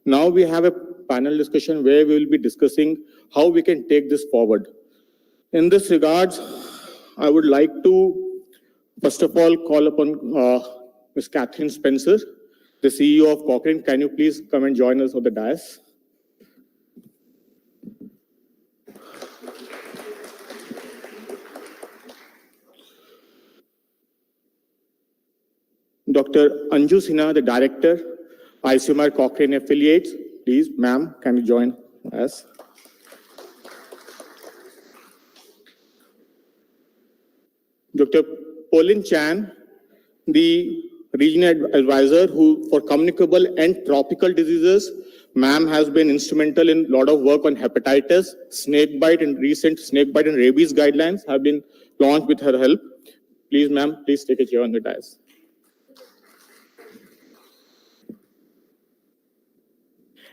Now we have a panel discussion where we will be discussing how we can take this forward. In this regards, I would like to, first of all, call upon Ms. Catherine Spencer, the CEO of Cochrane. Can you please come and join us on the dais? Dr. Anju Sinha, the Director, ICMR Cochrane Affiliates. Please, ma'am, can you join us? Dr. Pauline Chan, the Regional Advisor for Communicable and Tropical Diseases. Ma'am has been instrumental in a lot of work on hepatitis, snakebite, and recent snakebite and rabies guidelines have been launched with her help. Please, ma'am, please take a chair on the dais.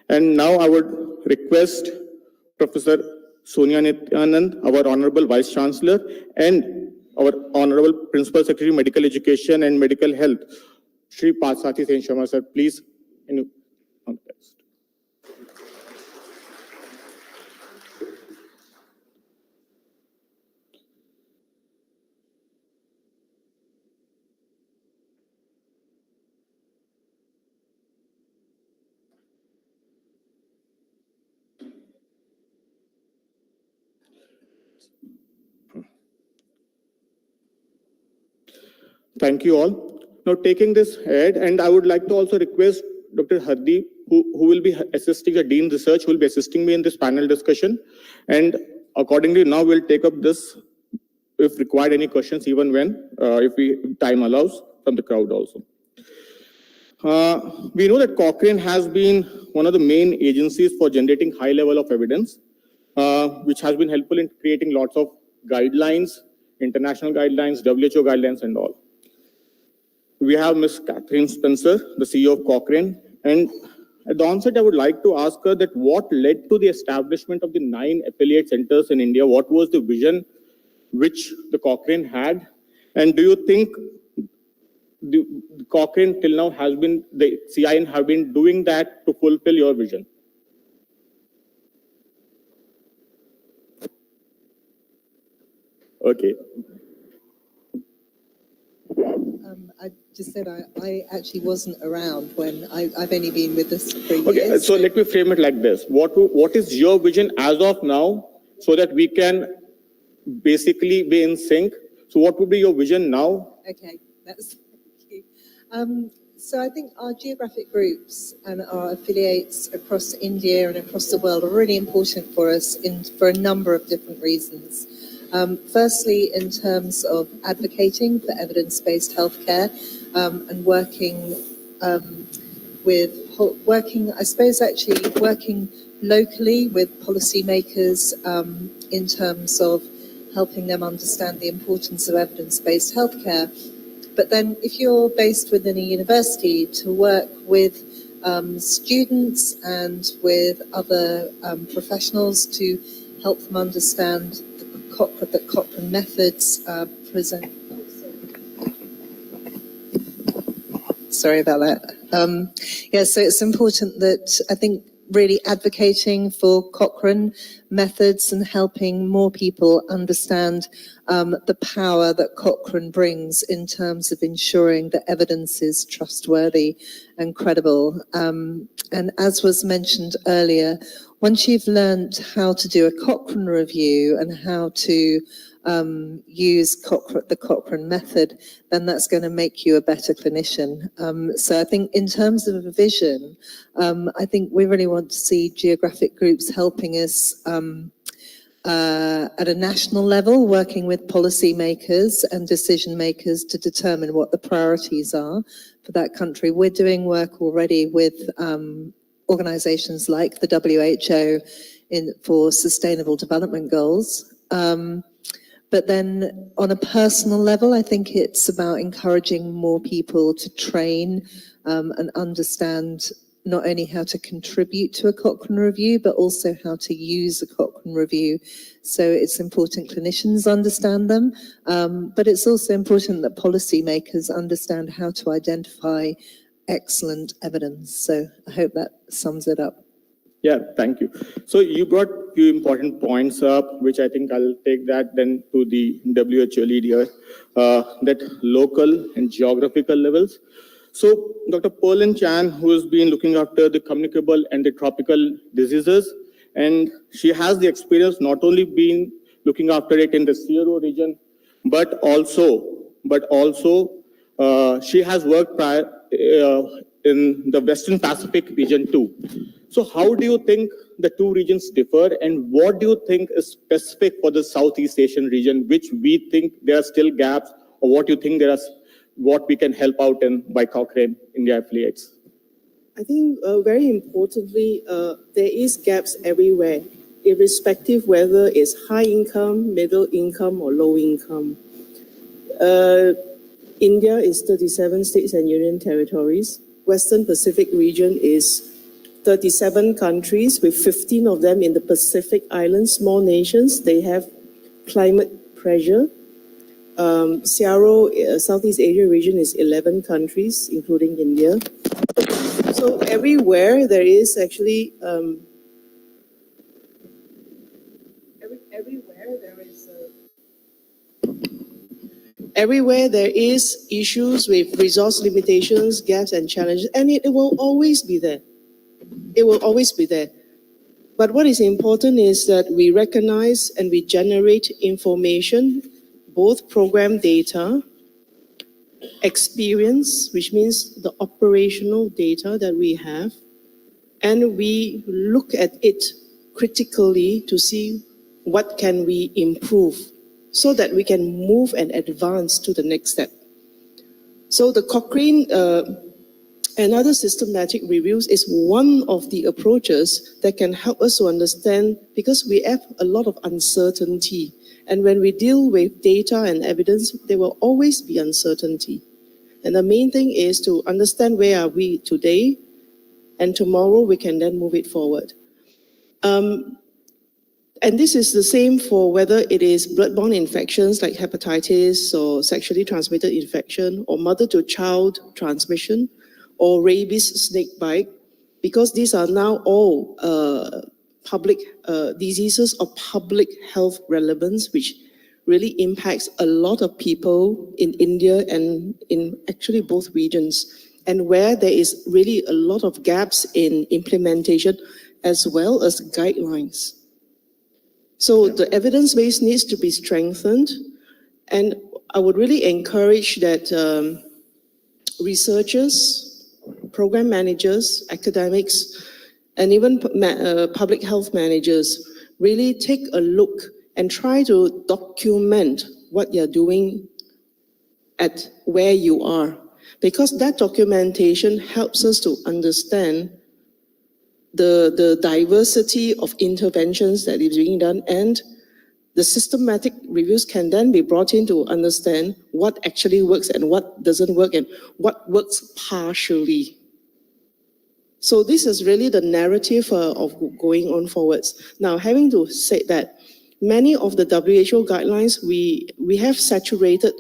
And now I would request Professor Sonia Nityanand, our Honorable Vice Chancellor, and our Honorable Principal Secretary, Medical Education and Medical Health, Shri Pathsathi Sen Sharma, sir, please. Thank you all. Now taking this ahead, and I would like to also request Dr. Hardeep, who will be assisting the Dean Research, who will be assisting me in this panel discussion. And accordingly, now we'll take up this, if required, any questions, even when, if time allows, from the crowd also. We know that Cochrane has been one of the main agencies for generating high level of evidence, which has been helpful in creating lots of guidelines, international guidelines, WHO guidelines, and all. We have Ms. Catherine Spencer, the CEO of Cochrane. And at the onset, I would like to ask her that what led to the establishment of the 9 affiliate centers in India? What was the vision which the Cochrane had? And do you think the Cochrane till now has been, the CIN have been doing that to fulfill your vision? Okay. I just said I actually wasn't around when I've only been with us for years. Okay, so let me frame it like this. What is your vision as of now so that we can basically be in sync? So what would be your vision now? Okay, thank you. So I think our geographic groups and our affiliates across India and across the world are really important for us for a number of different reasons. Firstly, in terms of advocating for evidence-based healthcare and working locally with policymakers in terms of helping them understand the importance of evidence-based healthcare. But then if you're based within a university, to work with students and with other professionals to help them understand the Cochrane methods present. Sorry about that. Yeah, so it's important that I think really advocating for Cochrane methods and helping more people understand the power that Cochrane brings in terms of ensuring that evidence is trustworthy and credible. And as was mentioned earlier, once you've learned how to do a Cochrane review and how to use the Cochrane method, then that's going to make you a better clinician. So I think in terms of a vision, I think we really want to see geographic groups helping us at a national level, working with policymakers and decision makers to determine what the priorities are for that country. We're doing work already with organizations like the WHO for Sustainable Development Goals. But then on a personal level, I think it's about encouraging more people to train and understand not only how to contribute to a Cochrane review, but also how to use a Cochrane review. So it's important clinicians understand them, but it's also important that policymakers understand how to identify excellent evidence. So I hope that sums it up. Yeah, thank you. So you brought a few important points up, which I think I'll take that then to the WHO lead here, that local and geographical levels. So Dr. Perlin Chan, who has been looking after the communicable and the tropical diseases, and she has the experience not only being looking after it in the CRO region, but also she has worked in the Western Pacific region too. So how do you think the two regions differ, and what do you think is specific for the Southeast Asian region, which we think there are still gaps, or what you think what we can help out in by Cochrane India affiliates? I think very importantly, there is gaps everywhere, irrespective whether it's high income, middle income, or low income. India is 37 states and union territories. Western Pacific region is 37 countries, with 15 of them in the Pacific Islands, small nations. They have climate pressure. CRO, Southeast Asia region, is 11 countries, including India. So everywhere there is actually everywhere there is issues with resource limitations, gaps, and challenges, and it will always be there. It will always be there. But what is important is that we recognize and we generate information, both program data, experience, which means the operational data that we have, and we look at it critically to see what can we improve so that we can move and advance to the next step. So the Cochrane and other systematic reviews is one of the approaches that can help us to understand, because we have a lot of uncertainty. And when we deal with data and evidence, there will always be uncertainty. And the main thing is to understand where are we today, and tomorrow we can then move it forward. And this is the same for whether it is blood-borne infections like hepatitis or sexually transmitted infection, or mother-to-child transmission, or rabies snake bite, because these are now all public diseases of public health relevance, which really impacts a lot of people in India and in actually both regions, and where there is really a lot of gaps in implementation as well as guidelines. So the evidence base needs to be strengthened, and I would really encourage that researchers, program managers, academics, and even public health managers really take a look and try to document what you're doing at where you are, because that documentation helps us to understand the diversity of interventions that is being done, and the systematic reviews can then be brought in to understand what actually works and what doesn't work and what works partially. So this is really the narrative of going on forwards. Now, having to say that, many of the WHO guidelines, we have saturated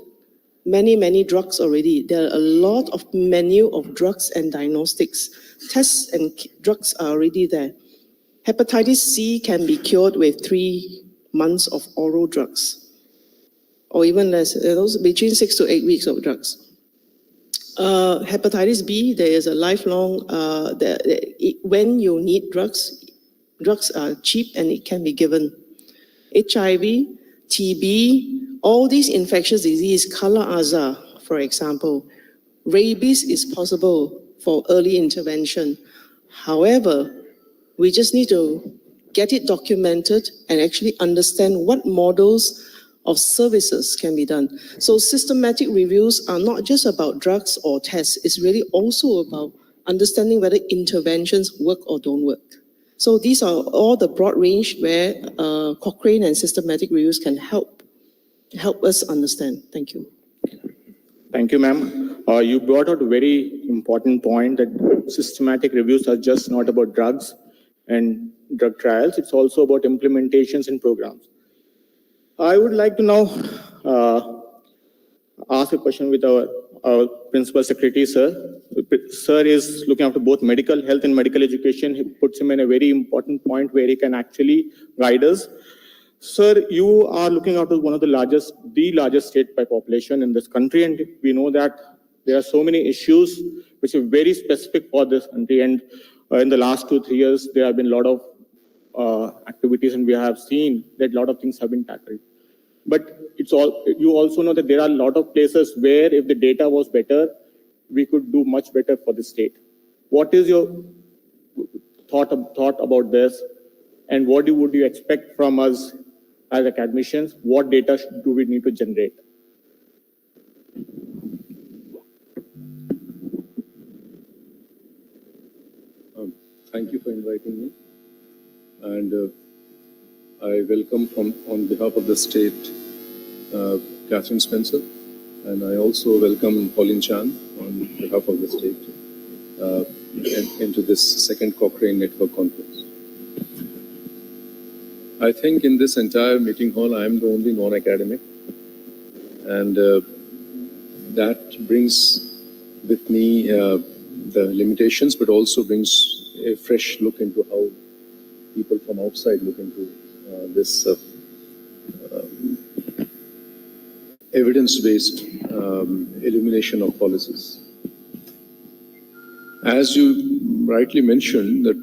many drugs already. There are a lot of menu of drugs and diagnostics. Tests and drugs are already there. Hepatitis C can be cured with 3 months of oral drugs, or even less, those between 6 to 8 weeks of drugs. Hepatitis B, there is a lifelong, when you need drugs, drugs are cheap and it can be given. HIV, TB, all these infectious disease, Kala Azar, for example. Rabies is possible for early intervention. However, we just need to get it documented and actually understand what models of services can be done. So systematic reviews are not just about drugs or tests, it's really also about understanding whether interventions work or don't work. So these are all the broad range where Cochrane and systematic reviews can help us understand. Thank you. Thank you, ma'am. You brought out a very important point that systematic reviews are just not about drugs and drug trials. It's also about implementations and programs. I would like to now ask a question with our our Principal Secretary, sir. Sir is looking after both medical health and medical education. He puts him in a very important point where he can actually guide us. Sir, you are looking after one of the largest state by population in this country, and we know that there are so many issues which are very specific for this country. And in the last 2-3 years, there have been a lot of activities, and we have seen that a lot of things have been tackled. But you also know that there are a lot of places where if the data was better, we could do much better for the state. What is your thought about this, and what would you expect from us as academicians? What data do we need to generate? Thank you for inviting me, and I welcome on behalf of the state Catherine Spencer, and I also welcome Pauline Chan on behalf of the state into this second Cochrane Network Conference. I think in this entire meeting hall, I am the only non-academic, and that brings with me the limitations, but also brings a fresh look into how people from outside look into this evidence-based illumination of policies. As you rightly mentioned, that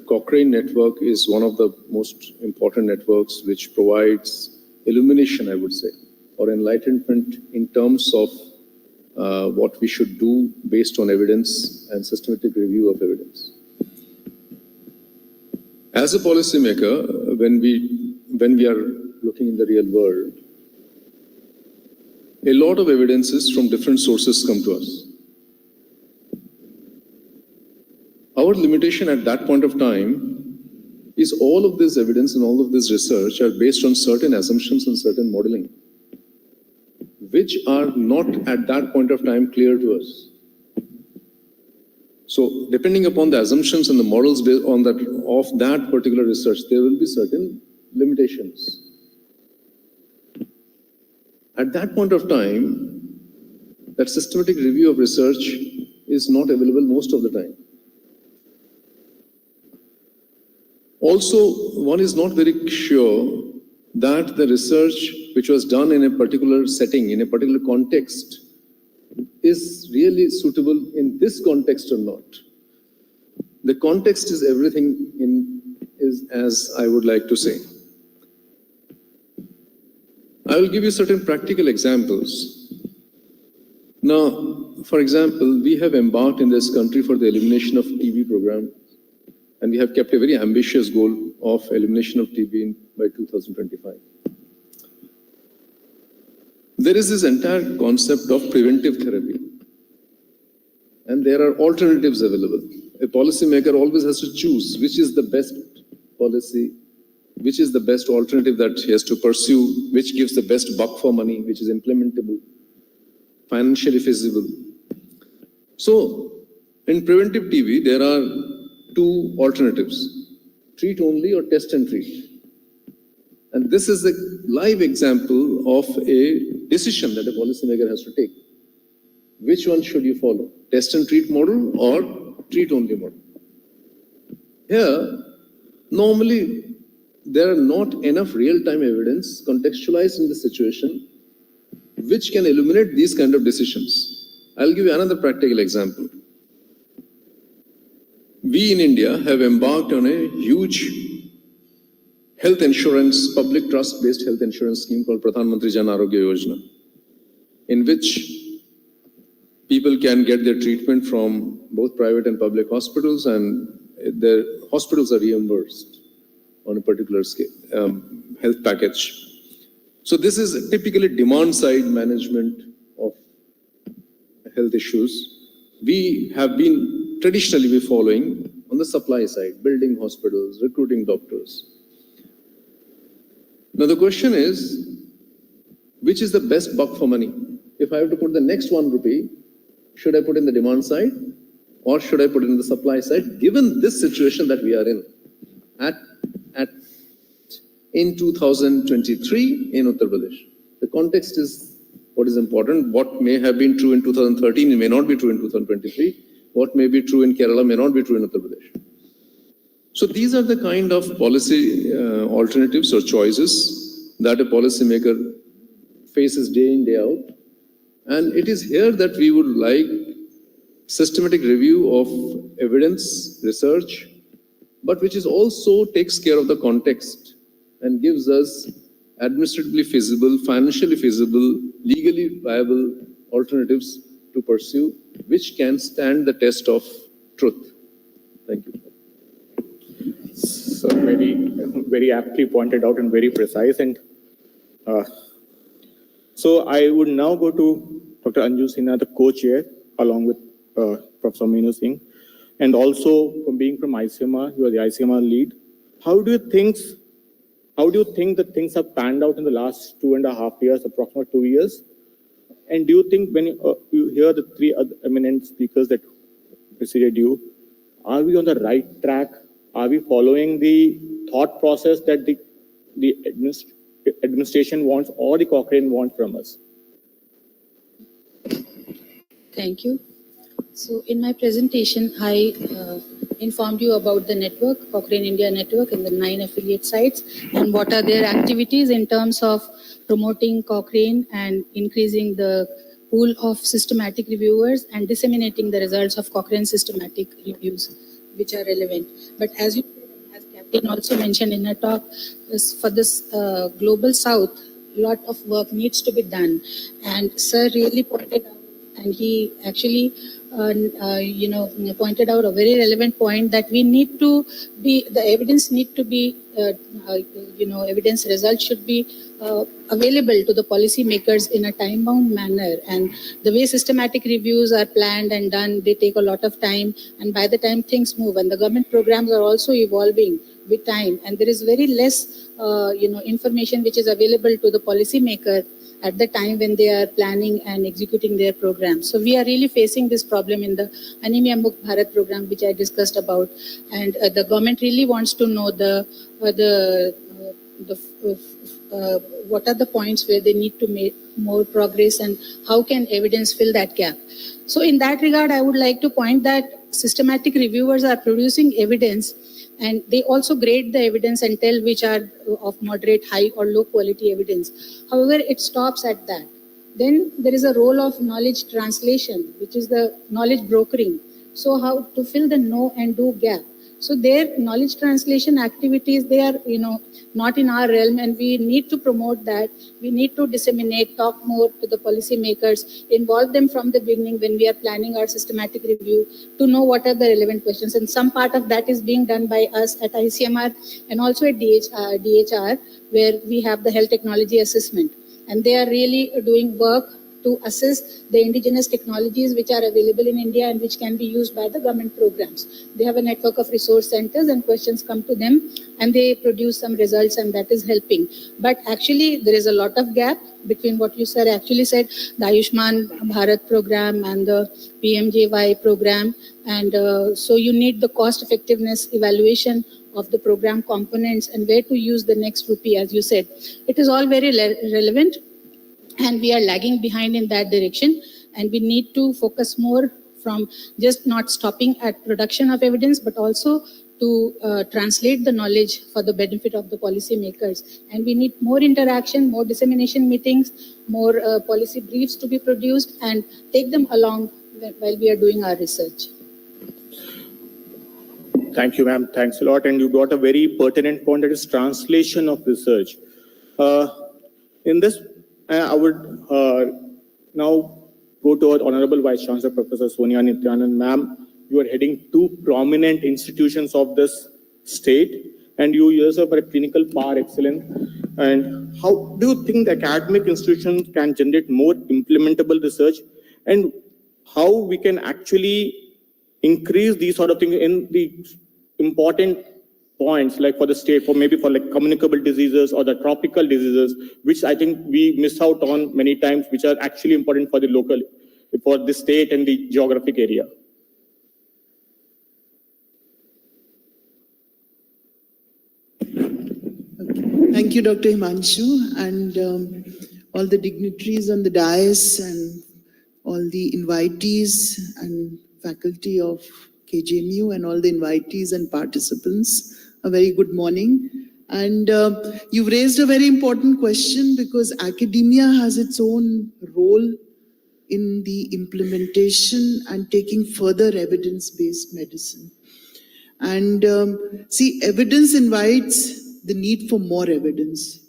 Cochrane network is one of the most important networks which provides illumination, I would say, or enlightenment in terms of what we should do based on evidence and systematic review of evidence. As a policymaker, when we are looking in the real world, a lot of evidences from different sources come to us. Our limitation at that point of time is all of this evidence and all of this research are based on certain assumptions and certain modeling, which are not at that point of time clear to us. So depending upon the assumptions and the models based on that of that particular research, there will be certain limitations. At that point of time, that systematic review of research is not available most of the time. Also, one is not very sure that the research which was done in a particular setting, in a particular context, is really suitable in this context or not. The context is everything as I would like to say. I will give you certain practical examples. Now, for example, we have embarked in this country for the elimination of TB program, and we have kept a very ambitious goal of elimination of TB by 2025. There is this entire concept of preventive therapy, and there are alternatives available. A policymaker always has to choose which is the best policy, which is the best alternative that he has to pursue, which gives the best buck for money, which is implementable, financially feasible. So, in preventive TB, there are two alternatives: treat only or test and treat. And this is a live example of a decision that a policymaker has to take. Which one should you follow? Test and treat model or treat only model? Here, normally, there are not enough real-time evidence contextualized in the situation which can illuminate these kind of decisions. I'll give you another practical example. We in India have embarked on a huge health insurance, public trust-based health insurance scheme called Pradhan Mantri Jan Arogya Yojana, in which people can get their treatment from both private and public hospitals, and their hospitals are reimbursed on a particular scale, health package. So this is typically demand-side management of health issues. We have been traditionally following on the supply side, building hospitals, recruiting doctors. Now the question is, which is the best buck for money? If I have to put the next 1 rupee, should I put in the demand side or should I put in the supply side, given this situation that we are in in 2023 in Uttar Pradesh? The context is what is important. What may have been true in 2013 may not be true in 2023. What may be true in Kerala may not be true in Uttar Pradesh. So these are the kind of policy alternatives or choices that a policymaker faces day in, day out. And it is here that we would like systematic review of evidence, research, but which is also takes care of the context and gives us administratively feasible, financially feasible, legally viable alternatives to pursue, which can stand the test of truth. Thank you. So very aptly pointed out and very precise. And so I would now go to Dr. Anju Sinha, the co-chair, along with Professor Meenu Singh, and also from being from ICMR, you are the ICMR lead. How do you think that things have panned out in the last 2.5 years, approximately 2 years? And do you think when you hear the three other eminent speakers that preceded you, are we on the right track? Are we following the thought process that the administration wants or the Cochrane wants from us? Thank you. So in my presentation, I informed you about the network, Cochrane India Network, and the 9 affiliate sites, and what are their activities in terms of promoting Cochrane and increasing the pool of systematic reviewers and disseminating the results of Cochrane systematic reviews, which are relevant. But as you as Captain also mentioned in a talk, for this global south, a lot of work needs to be done. And Sir really pointed out, and he actually pointed out a very relevant point, that we need to be, the evidence need to be, evidence results should be available to the policy makers in a time-bound manner. And the way systematic reviews are planned and done, they take a lot of time, and by the time things move, and the government programs are also evolving with time, and there is very less information which is available to the policy maker at the time when they are planning and executing their programs. So we are really facing this problem in the Anemia Mukt Bharat program, which I discussed about, and the government really wants to know what are the points where they need to make more progress, and how can evidence fill that gap. So in that regard, I would like to point that systematic reviewers are producing evidence, and they also grade the evidence and tell which are of moderate, high or low quality evidence. However, it stops at that. Then there is a role of knowledge translation, which is the knowledge brokering. So how to fill the know and do gap. So their knowledge translation activities, they are, not in our realm, and we need to promote that. We need to disseminate, talk more to the policy makers, involve them from the beginning when we are planning our systematic review to know what are the relevant questions. And some part of that is being done by us at ICMR and also at DHR, where we have the health technology assessment. And they are really doing work to assess the indigenous technologies which are available in India and which can be used by the government programs. They have a network of resource centers, and questions come to them and they produce some results, and that is helping. But actually there is a lot of gap between what you sir actually said, the Ayushman Bharat program and the PMJY program. And so you need the cost effectiveness evaluation of the program components and where to use the next rupee, as you said. It is all very relevant, and we are lagging behind in that direction, and we need to focus more from just not stopping at production of evidence, but also to translate the knowledge for the benefit of the policy makers. And we need more interaction, more dissemination meetings, more policy briefs to be produced, and take them along while we are doing our research. Thank you, ma'am. Thanks a lot. And you got a very pertinent point, that is translation of research. In this, I would now go to our Honorable Vice Chancellor, Professor Sonia Nityanand. Ma'am, you are heading two prominent institutions of this state, and you yourself are a clinical par excellence. And how do you think the academic institutions can generate more implementable research, and how we can actually increase these sort of things in the important points, like for the state, for maybe for like communicable diseases or the tropical diseases, which I think we miss out on many times, which are actually important for the local, for the state and the geographic area. Thank you, Dr. Himanshu. And all the dignitaries on the dais and all the invitees and faculty of KGMU and all the invitees and participants. A very good morning. And you've raised a very important question because academia has its own role in the implementation and taking further evidence-based medicine. And see, evidence invites the need for more evidence.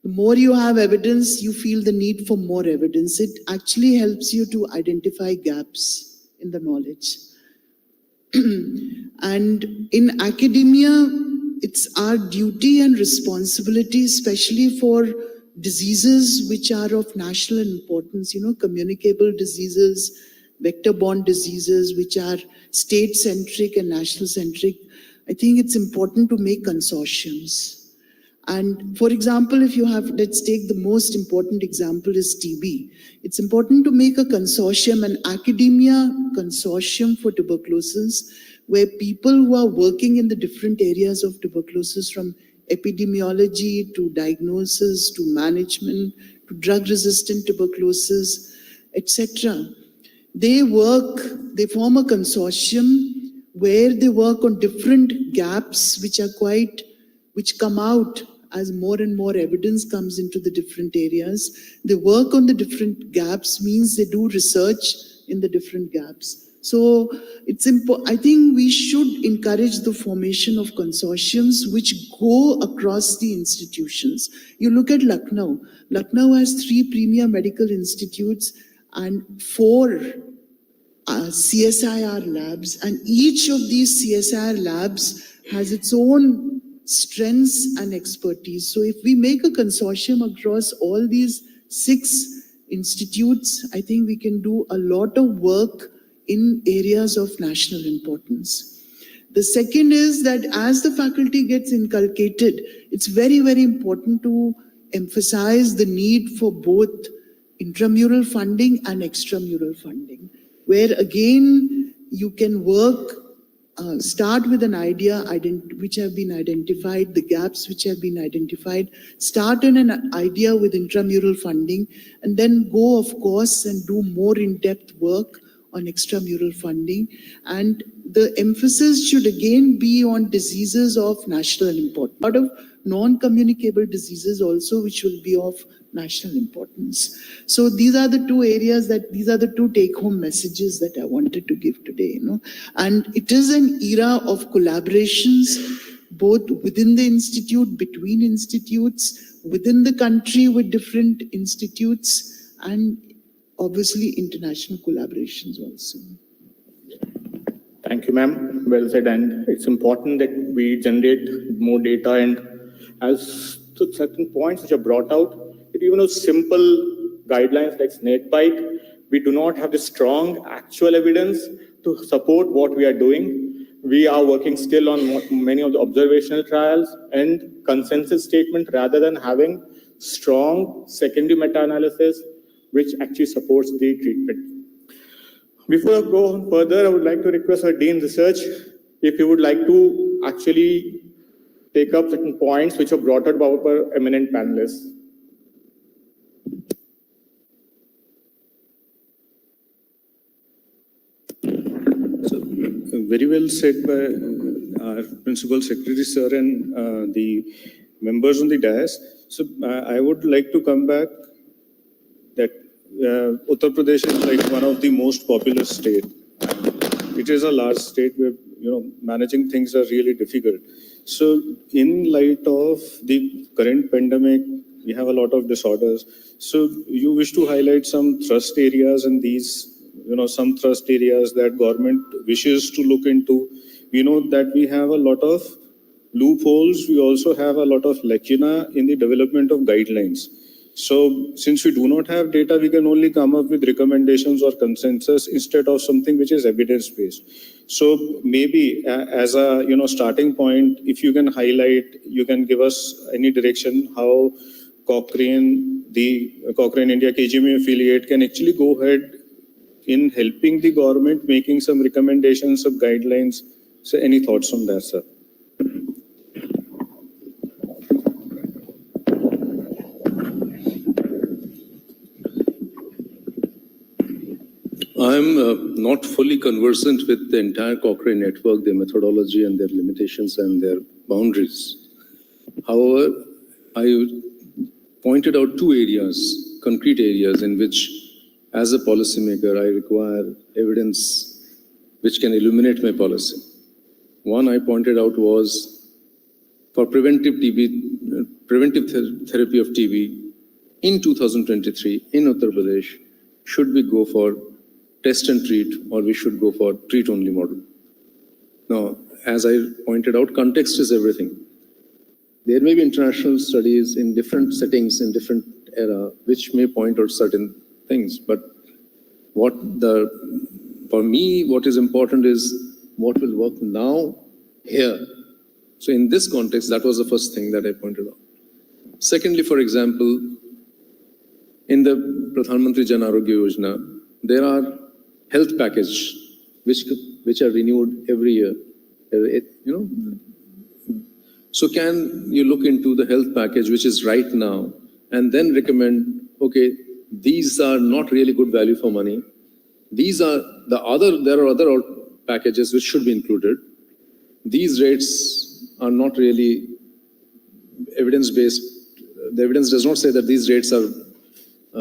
The more you have evidence, you feel the need for more evidence. It actually helps you to identify gaps in the knowledge. And in academia, it's our duty and responsibility, especially for diseases which are of national importance, communicable diseases, vector-borne diseases, which are state-centric and national-centric. I think it's important to make consortiums. And for example, if you have, let's take the most important example is TB. It's important to make a consortium, an academia consortium for tuberculosis, where people who are working in the different areas of tuberculosis, from epidemiology to diagnosis to management to drug-resistant tuberculosis, etc. They form a consortium where they work on different gaps which come out as more and more evidence comes into the different areas. They work on the different gaps, means they do research in the different gaps. So it's I think we should encourage the formation of consortiums which go across the institutions. You look at Lucknow. Lucknow has 3 premier medical institutes and 4 CSIR labs, and each of these CSIR labs has its own strengths and expertise. So if we make a consortium across all these 6 institutes, I think we can do a lot of work in areas of national importance. The second is that as the faculty gets inculcated, it's very, very important to emphasize the need for both intramural funding and extramural funding, where again you can work, start with an idea which have been identified, the gaps which have been identified, start on an idea with intramural funding, and then go, of course, and do more in-depth work on extramural funding. And the emphasis should again be on diseases of national importance, a lot of non-communicable diseases also which will be of national importance. So these are the 2 areas these are the 2 take-home messages that I wanted to give today, And it is an era of collaborations, both within the institute, between institutes, within the country with different institutes, and obviously international collaborations also. Thank you, ma'am. Well said. And it's important that we generate more data, and as to certain points which are brought out, even of simple guidelines like snake bite, we do not have the strong actual evidence to support what we are doing. We are working still on many of the observational trials and consensus statement rather than having strong secondary meta-analysis which actually supports the treatment. Before I go on further, I would like to request our Dean Research if you would like to actually take up certain points which are brought out by our eminent panelists. Very well said by our Principal Secretary, sir, and the members on the dais. So I would like to come back that Uttar Pradesh is like one of the most populous state. It is a large state where managing things are really difficult. So in light of the current pandemic, we have a lot of disorders. So you wish to highlight some thrust areas in these, some thrust areas that government wishes to look into. We know that we have a lot of loopholes. We also have a lot of lacuna in the development of guidelines. So since we do not have data, we can only come up with recommendations or consensus instead of something which is evidence-based. So maybe as a starting point, if you can highlight, you can give us any direction how Cochrane, the Cochrane India KGMU affiliate can actually go ahead in helping the government making some recommendations of guidelines. So any thoughts on that, sir? I'm not fully conversant with the entire Cochrane network, their methodology and their limitations and their boundaries. However, I pointed out two areas, concrete areas in which, as a policymaker, I require evidence which can illuminate my policy. One I pointed out was for preventive therapy of TB in 2023 in Uttar Pradesh, should we go for test and treat, or we should go for treat only model? Now, as I pointed out, context is everything. There may be international studies in different settings, in different era, which may point out certain things. But for me, what is important is what will work now, here. So in this context, that was the first thing that I pointed out. Secondly, for example, in the Pradhan Mantri Jan Arogya Yojana, there are health packages which are renewed every year. So can you look into the health package which is right now and then recommend, okay, these are not really good value for money. There are other packages which should be included. These rates are not really evidence-based. The evidence does not say that these rates are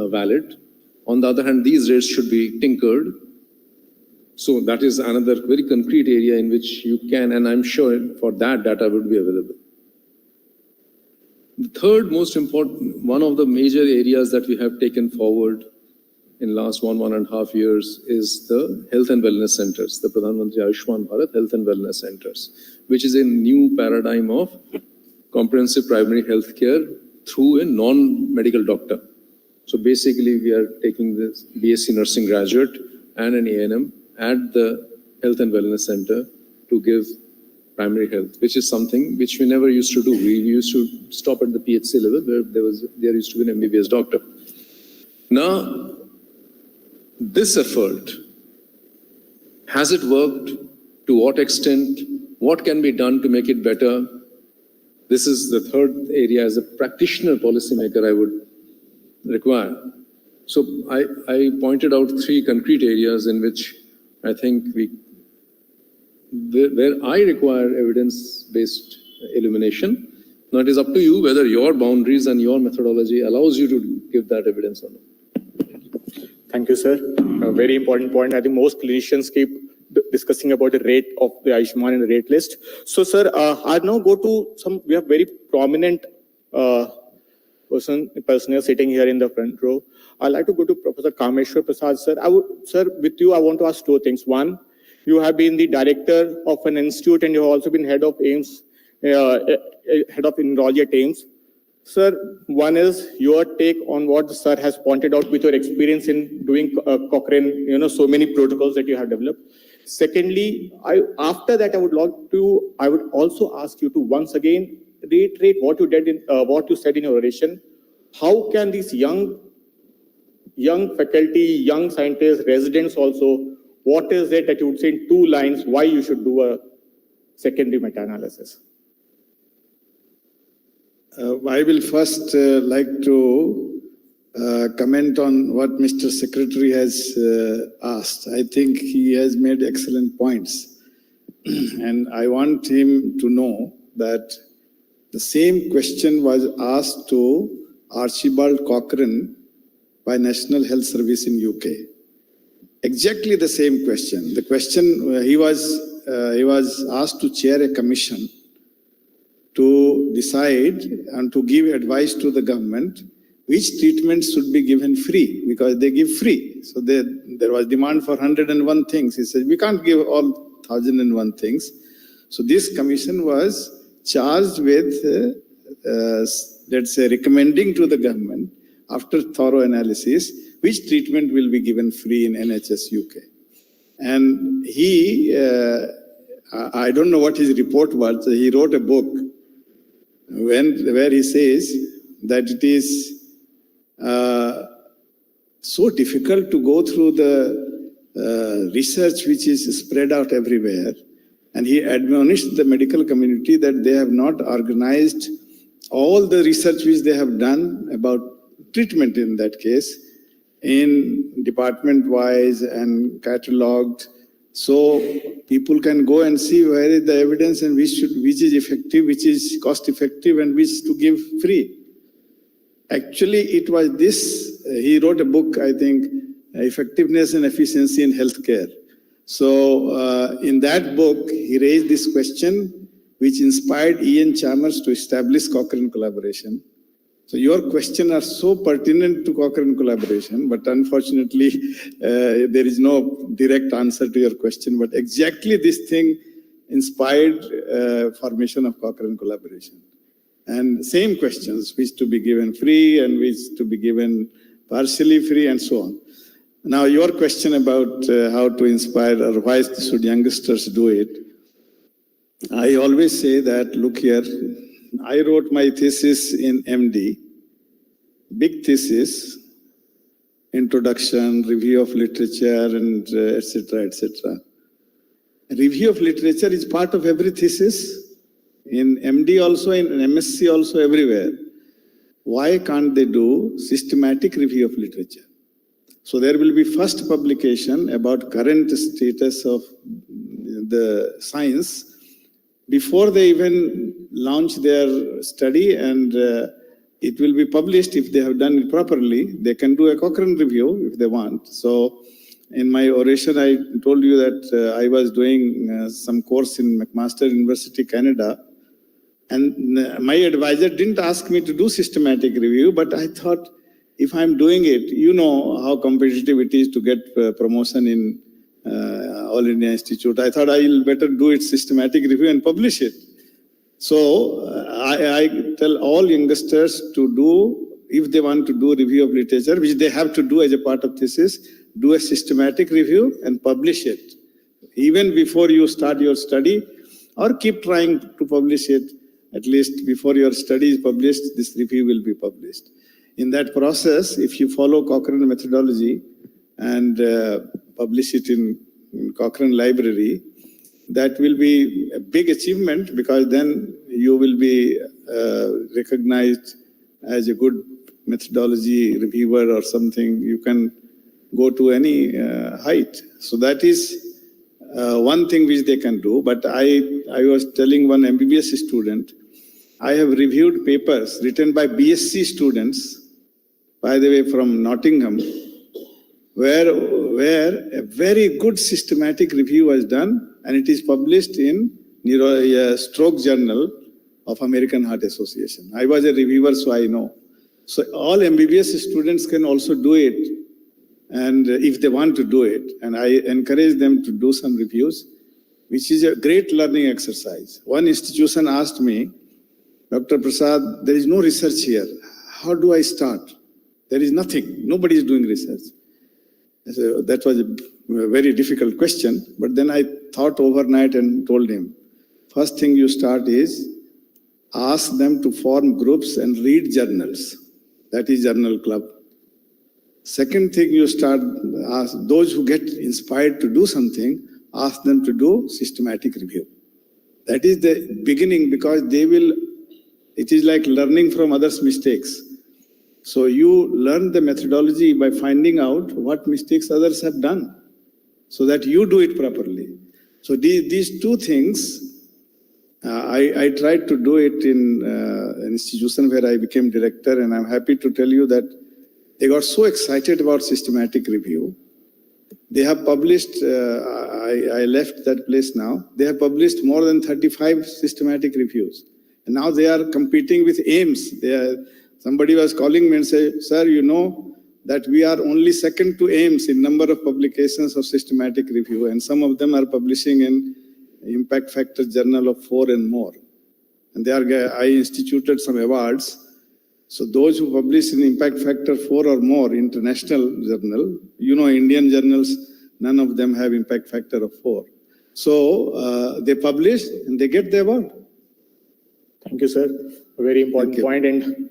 valid. On the other hand, these rates should be tinkered. So that is another very concrete area in which you can, and I'm sure for that data would be available. The third most important, one of the major areas that we have taken forward in last 1.5 years is the health and wellness centers, the Pradhan Mantri Ayushman Bharat Health and Wellness Centers, which is a new paradigm of comprehensive primary health care through a non-medical doctor. So basically, we are taking this BSc nursing graduate and an A&M at the health and wellness center to give primary health, which is something which we never used to do. We used to stop at the PHC level where there used to be an MBBS doctor. Now, this effort, has it worked? To what extent? What can be done to make it better? This is the third area. As a practitioner policymaker, I would require. So I pointed out three concrete areas in which I think where I require evidence-based illumination. Now it is up to you whether your boundaries and your methodology allows you to give that evidence or not. Thank you, sir. A very important point. I think most clinicians keep discussing about the rate of the Ayushman and the rate list. So, sir, I'll now go to we have very prominent personnel sitting here in the front row. I'd like to go to Professor Kameshwar Prasad, sir. Sir, with you, I want to ask two things. One, you have been the director of an institute and you have also been head of AIMS, head of neurology at AIMS. Sir, one is your take on what the sir has pointed out with your experience in doing Cochrane, so many protocols that you have developed. Secondly, after that, I would also ask you to once again reiterate what you said in your oration. How can these young faculty, young scientists, residents also, what is it that you would say in 2 lines why you should do a secondary meta-analysis? I will first like to comment on what Mr. Secretary has asked. I think he has made excellent points. And I want him to know that the same question was asked to Archibald Cochrane by National Health Service in UK. Exactly the same question. The question, he was asked to chair a commission to decide and to give advice to the government which treatments should be given free, because they give free. So there was demand for 101 things. He said, we can't give all 1,001 things. So this commission was charged with, let's say, recommending to the government, after thorough analysis, which treatment will be given free in NHS UK. And he, I don't know what his report was, he wrote a book where he says that it is so difficult to go through the research which is spread out everywhere. And he admonished the medical community that they have not organized all the research which they have done about treatment in that case in department-wise and catalogued, so people can go and see where is the evidence and which is effective, which is cost-effective, and which to give free. Actually, it was this, he wrote a book, I think, Effectiveness and Efficiency in Healthcare. So in that book, he raised this question, which inspired Ian Chalmers to establish Cochrane collaboration. So your questions are so pertinent to Cochrane collaboration, but unfortunately, there is no direct answer to your question. But exactly this thing inspired formation of Cochrane collaboration. And same questions, which to be given free and which to be given partially free and so on. Now, your question about how to inspire or why should youngsters do it, I always say that, look here, I wrote my thesis in MD, big thesis, introduction, review of literature, and etc., etc. Review of literature is part of every thesis, in MD also, in MSc also, everywhere. Why can't they do systematic review of literature? So there will be first publication about current status of the science before they even launch their study, and it will be published if they have done it properly. They can do a Cochrane review if they want. So in my oration, I told you that I was doing some course in McMaster University, Canada, and my advisor didn't ask me to do systematic review, but I thought, if I'm doing it, you know how competitive it is to get promotion in All India Institute. I thought I'll better do it systematic review and publish it. So I tell all youngsters to do, if they want to do review of literature, which they have to do as a part of thesis, do a systematic review and publish it. Even before you start your study, or keep trying to publish it, at least before your study is published, this review will be published. In that process, if you follow Cochrane methodology and publish it in Cochrane library, that will be a big achievement, because then you will be recognized as a good methodology reviewer or something. You can go to any height. So that is one thing which they can do. But I was telling one MBBS student, I have reviewed papers written by BSc students, by the way, from Nottingham, where a very good systematic review was done, and it is published in Stroke Journal of American Heart Association. I was a reviewer, so I know. So all MBBS students can also do it, and if they want to do it, and I encourage them to do some reviews, which is a great learning exercise. One institution asked me, Dr. Prasad, there is no research here. How do I start? There is nothing. Nobody is doing research. So that was a very difficult question. But then I thought overnight and told him, first thing you start is ask them to form groups and read journals. That is journal club. Second thing you start, ask those who get inspired to do something, ask them to do systematic review. That is the beginning, because they will, it is like learning from others' mistakes. So you learn the methodology by finding out what mistakes others have done, so that you do it properly. So these two things, I tried to do it in an institution where I became director, and I'm happy to tell you that they got so excited about systematic review. They have published, I left that place now, they have published more than 35 systematic reviews. And now they are competing with AIMS. Somebody was calling me and said, sir, you know that we are only second to AIMS in number of publications of systematic review, and some of them are publishing in Impact Factor Journal of 4 and more. And I instituted some awards. So those who publish in Impact Factor 4 or more, international journal, you know, Indian journals, none of them have Impact Factor of 4. So they publish and they get the award. Thank you, sir. A very important point. And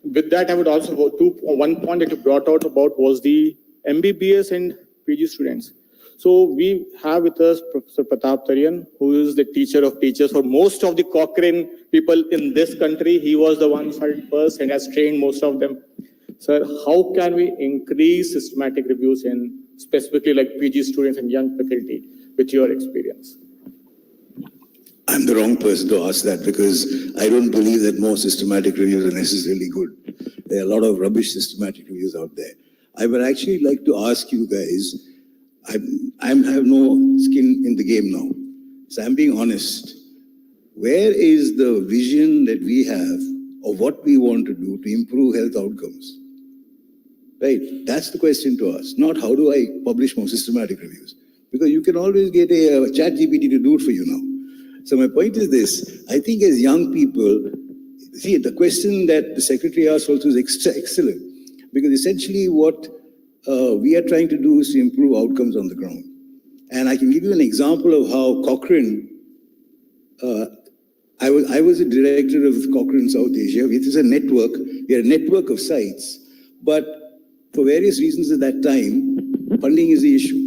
with that, I would also go to one point that you brought out about was the MBBS and PG students. So we have with us Professor Pratap Tarian, who is the teacher of teachers for most of the Cochrane people in this country. He was the one who started first and has trained most of them. Sir, how can we increase systematic reviews in specifically like PG students and young faculty with your experience? I'm the wrong person to ask that because I don't believe that more systematic reviews are necessarily good. There are a lot of rubbish systematic reviews out there. I would actually like to ask you guys, I have no skin in the game now. So I'm being honest. Where is the vision that we have of what we want to do to improve health outcomes? Right? That's the question to us, not how do I publish more systematic reviews? Because you can always get a chat GPT to do it for you now. So my point is this, I think as young people, see, the question that the secretary asked also is excellent, because essentially what we are trying to do is to improve outcomes on the ground. And I can give you an example of how Cochrane, I was a director of Cochrane South Asia. It is a network, we are a network of sites, but for various reasons at that time, funding is the issue.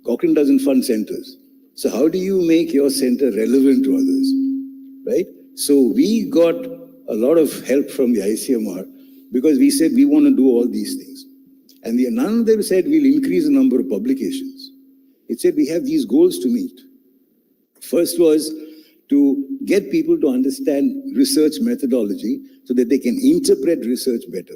Cochrane doesn't fund centers. So how do you make your center relevant to others, right? So we got a lot of help from the ICMR because we said we want to do all these things. And none of them said we'll increase the number of publications. It said we have these goals to meet. First was to get people to understand research methodology so that they can interpret research better,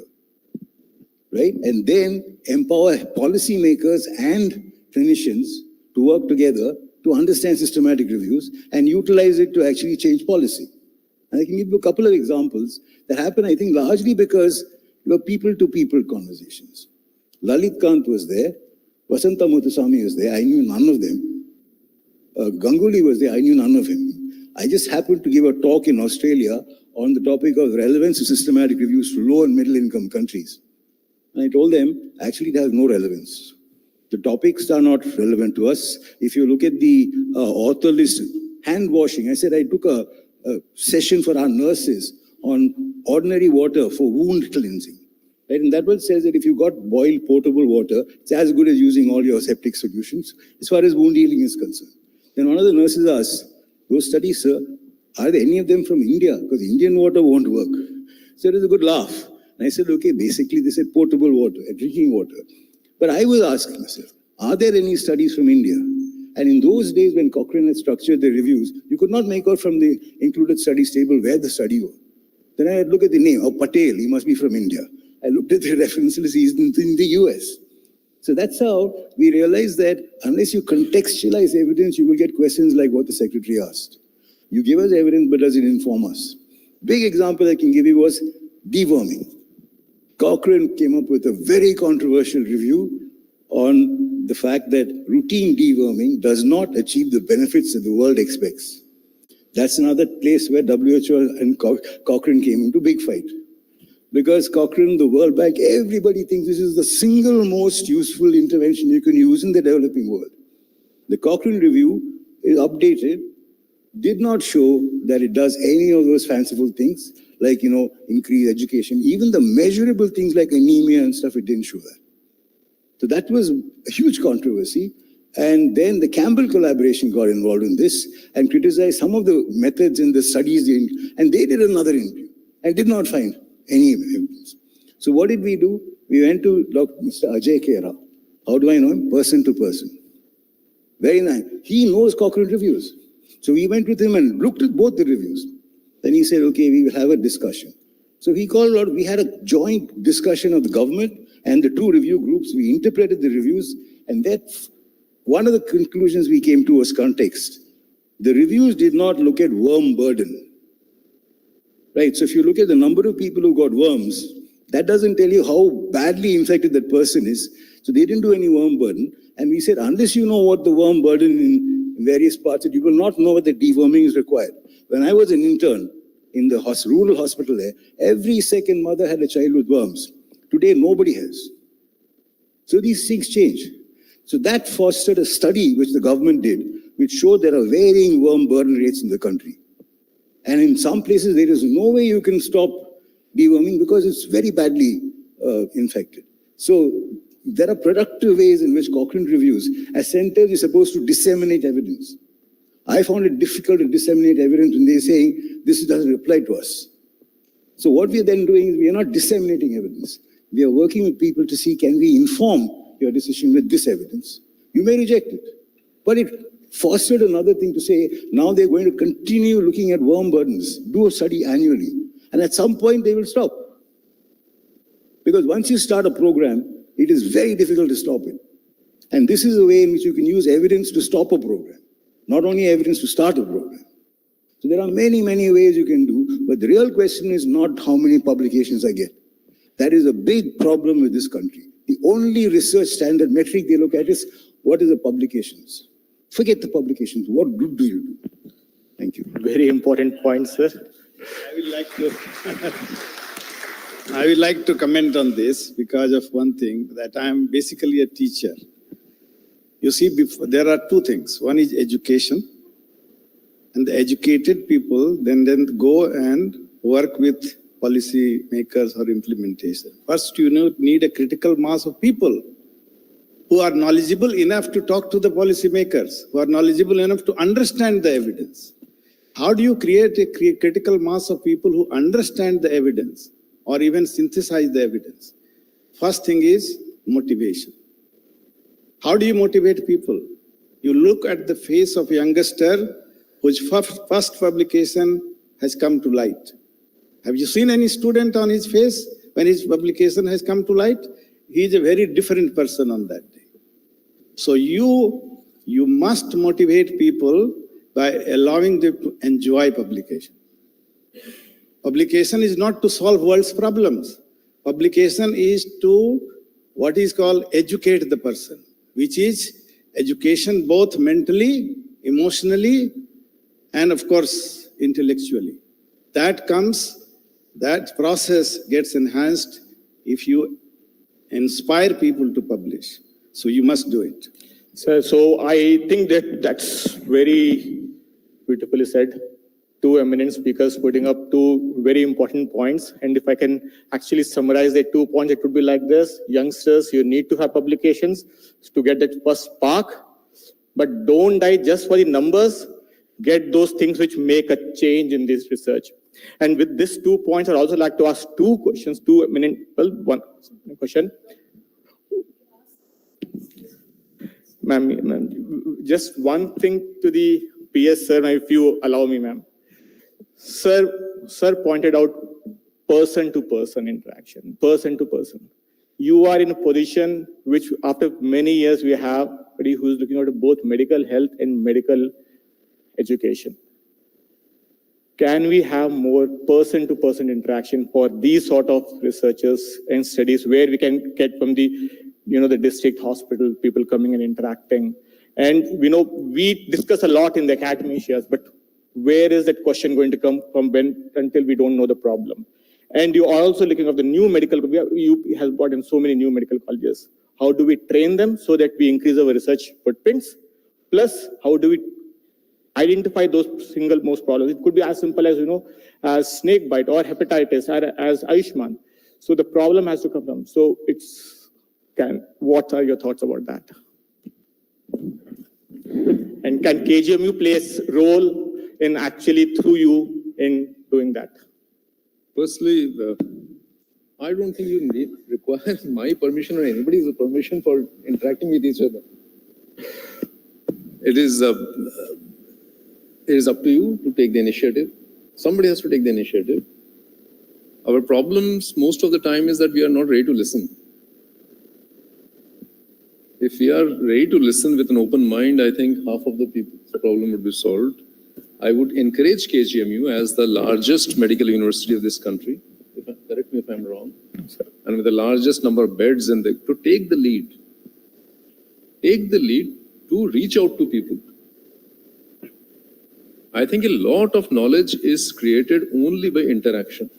right? And then empower policymakers and clinicians to work together to understand systematic reviews and utilize it to actually change policy. And I can give you a couple of examples that happen, I think, largely because there were people-to-people conversations. Lalit Kant was there, Vasanta Muthuswamy was there, I knew none of them. Ganguly was there, I knew none of him. I just happened to give a talk in Australia on the topic of relevance of systematic reviews to low and middle income countries. And I told them, actually it has no relevance. The topics are not relevant to us. If you look at the author list, hand washing, I said I took a session for our nurses on ordinary water for wound cleansing. Right? And that one says that if you got boiled potable water, it's as good as using all your septic solutions as far as wound healing is concerned. Then one of the nurses asked, those studies, sir, are there any of them from India? Because Indian water won't work. So it was a good laugh. And I said, okay, basically they said potable water, drinking water. But I was asking myself, are there any studies from India? And in those days when Cochrane had structured the reviews, you could not make out from the included studies table where the study was. Then I had look at the name, Patel, he must be from India. I looked at the references, he's in the US. So that's how we realized that unless you contextualize evidence, you will get questions like what the secretary asked. You give us evidence, but does it inform us? Big example I can give you was deworming. Cochrane came up with a very controversial review on the fact that routine deworming does not achieve the benefits that the world expects. That's another place where WHO and Cochrane came into big fight. Because Cochrane, the World Bank, everybody thinks this is the single most useful intervention you can use in the developing world. The Cochrane review is updated, did not show that it does any of those fanciful things, like, increase education. Even the measurable things like anemia and stuff, it didn't show that. So that was a huge controversy. And then the Campbell collaboration got involved in this and criticized some of the methods in the studies. And they did another interview and did not find any evidence. So what did we do? We went to Mr. Ajay Kera. How do I know him? Person to person. Very nice. He knows Cochrane reviews. So we went with him and looked at both the reviews. Then he said, okay, we will have a discussion. So he called out, we had a joint discussion of the government and the two review groups. We interpreted the reviews, and that's one of the conclusions we came to was context. The reviews did not look at worm burden. Right, so if you look at the number of people who got worms, that doesn't tell you how badly infected that person is. So they didn't do any worm burden. And we said, unless you know what the worm burden in various parts, you will not know what the deworming is required. When I was an intern in the rural hospital there, every second mother had a child with worms. Today, nobody has. So these things change. So that fostered a study which the government did, which showed there are varying worm burden rates in the country. And in some places, there is no way you can stop deworming because it's very badly infected. So there are productive ways in which Cochrane reviews, as centers, you're supposed to disseminate evidence. I found it difficult to disseminate evidence when they're saying, this doesn't apply to us. So what we are then doing is we are not disseminating evidence. We are working with people to see, can we inform your decision with this evidence? You may reject it. But it fostered another thing to say, now they're going to continue looking at worm burdens, do a study annually. And at some point they will stop. Because once you start a program, it is very difficult to stop it. And this is a way in which you can use evidence to stop a program, not only evidence to start a program. So there are many, many ways you can do, but the real question is not how many publications I get. That is a big problem with this country. The only research standard metric they look at is what is the publications. Forget the publications. What good do you do? Thank you. Very important point, sir. I would like to comment on this because of one thing, that I am basically a teacher. You see, there are two things. One is education, and the educated people then go and work with policy makers or implementation. First, you need a critical mass of people who are knowledgeable enough to talk to the policy makers, who are knowledgeable enough to understand the evidence. How do you create a critical mass of people who understand the evidence or even synthesize the evidence? First thing is motivation. How do you motivate people? You look at the face of a youngster whose first publication has come to light. Have you seen any student on his face when his publication has come to light? He is a very different person on that day. So you must motivate people by allowing them to enjoy publication. Publication is not to solve world's problems. Publication is to what is called educate the person, which is education both mentally, emotionally, and of course, intellectually. That process gets enhanced if you inspire people to publish. So you must do it. So I think that's very beautifully said. Two eminent speakers putting up two very important points. And if I can actually summarize the 2 points, it would be like this. Youngsters, you need to have publications to get that first spark, but don't die just for the numbers. Get those things which make a change in this research. And with these 2 points, I'd also like to ask two questions, one question. Ma'am, just one thing to the PS, sir, if you allow me, ma'am. Sir pointed out person-to-person interaction, person-to-person. You are in a position which after many years we have somebody who is looking at both medical health and medical education. Can we have more person-to-person interaction for these sort of researchers and studies where we can get from the district hospital, people coming and interacting? And we discuss a lot in the academia, but where is that question going to come from until we don't know the problem? And you are also looking at the new medical, you have brought in so many new medical colleges. How do we train them so that we increase our research footprints? Plus, how do we identify those single most problems? It could be as simple as, as snake bite or hepatitis or as Ayushman. So the problem has to come from. So what are your thoughts about that? And can KGMU play a role in actually through you in doing that? Firstly, I don't think you require my permission or anybody's permission for interacting with each other. It is up to you to take the initiative. Somebody has to take the initiative. Our problems most of the time is that we are not ready to listen. If we are ready to listen with an open mind, I think half of the problem would be solved. I would encourage KGMU as the largest medical university of this country, correct me if I'm wrong, and with the largest number of beds to take the lead. Take the lead to reach out to people. I think a lot of knowledge is created only by interaction.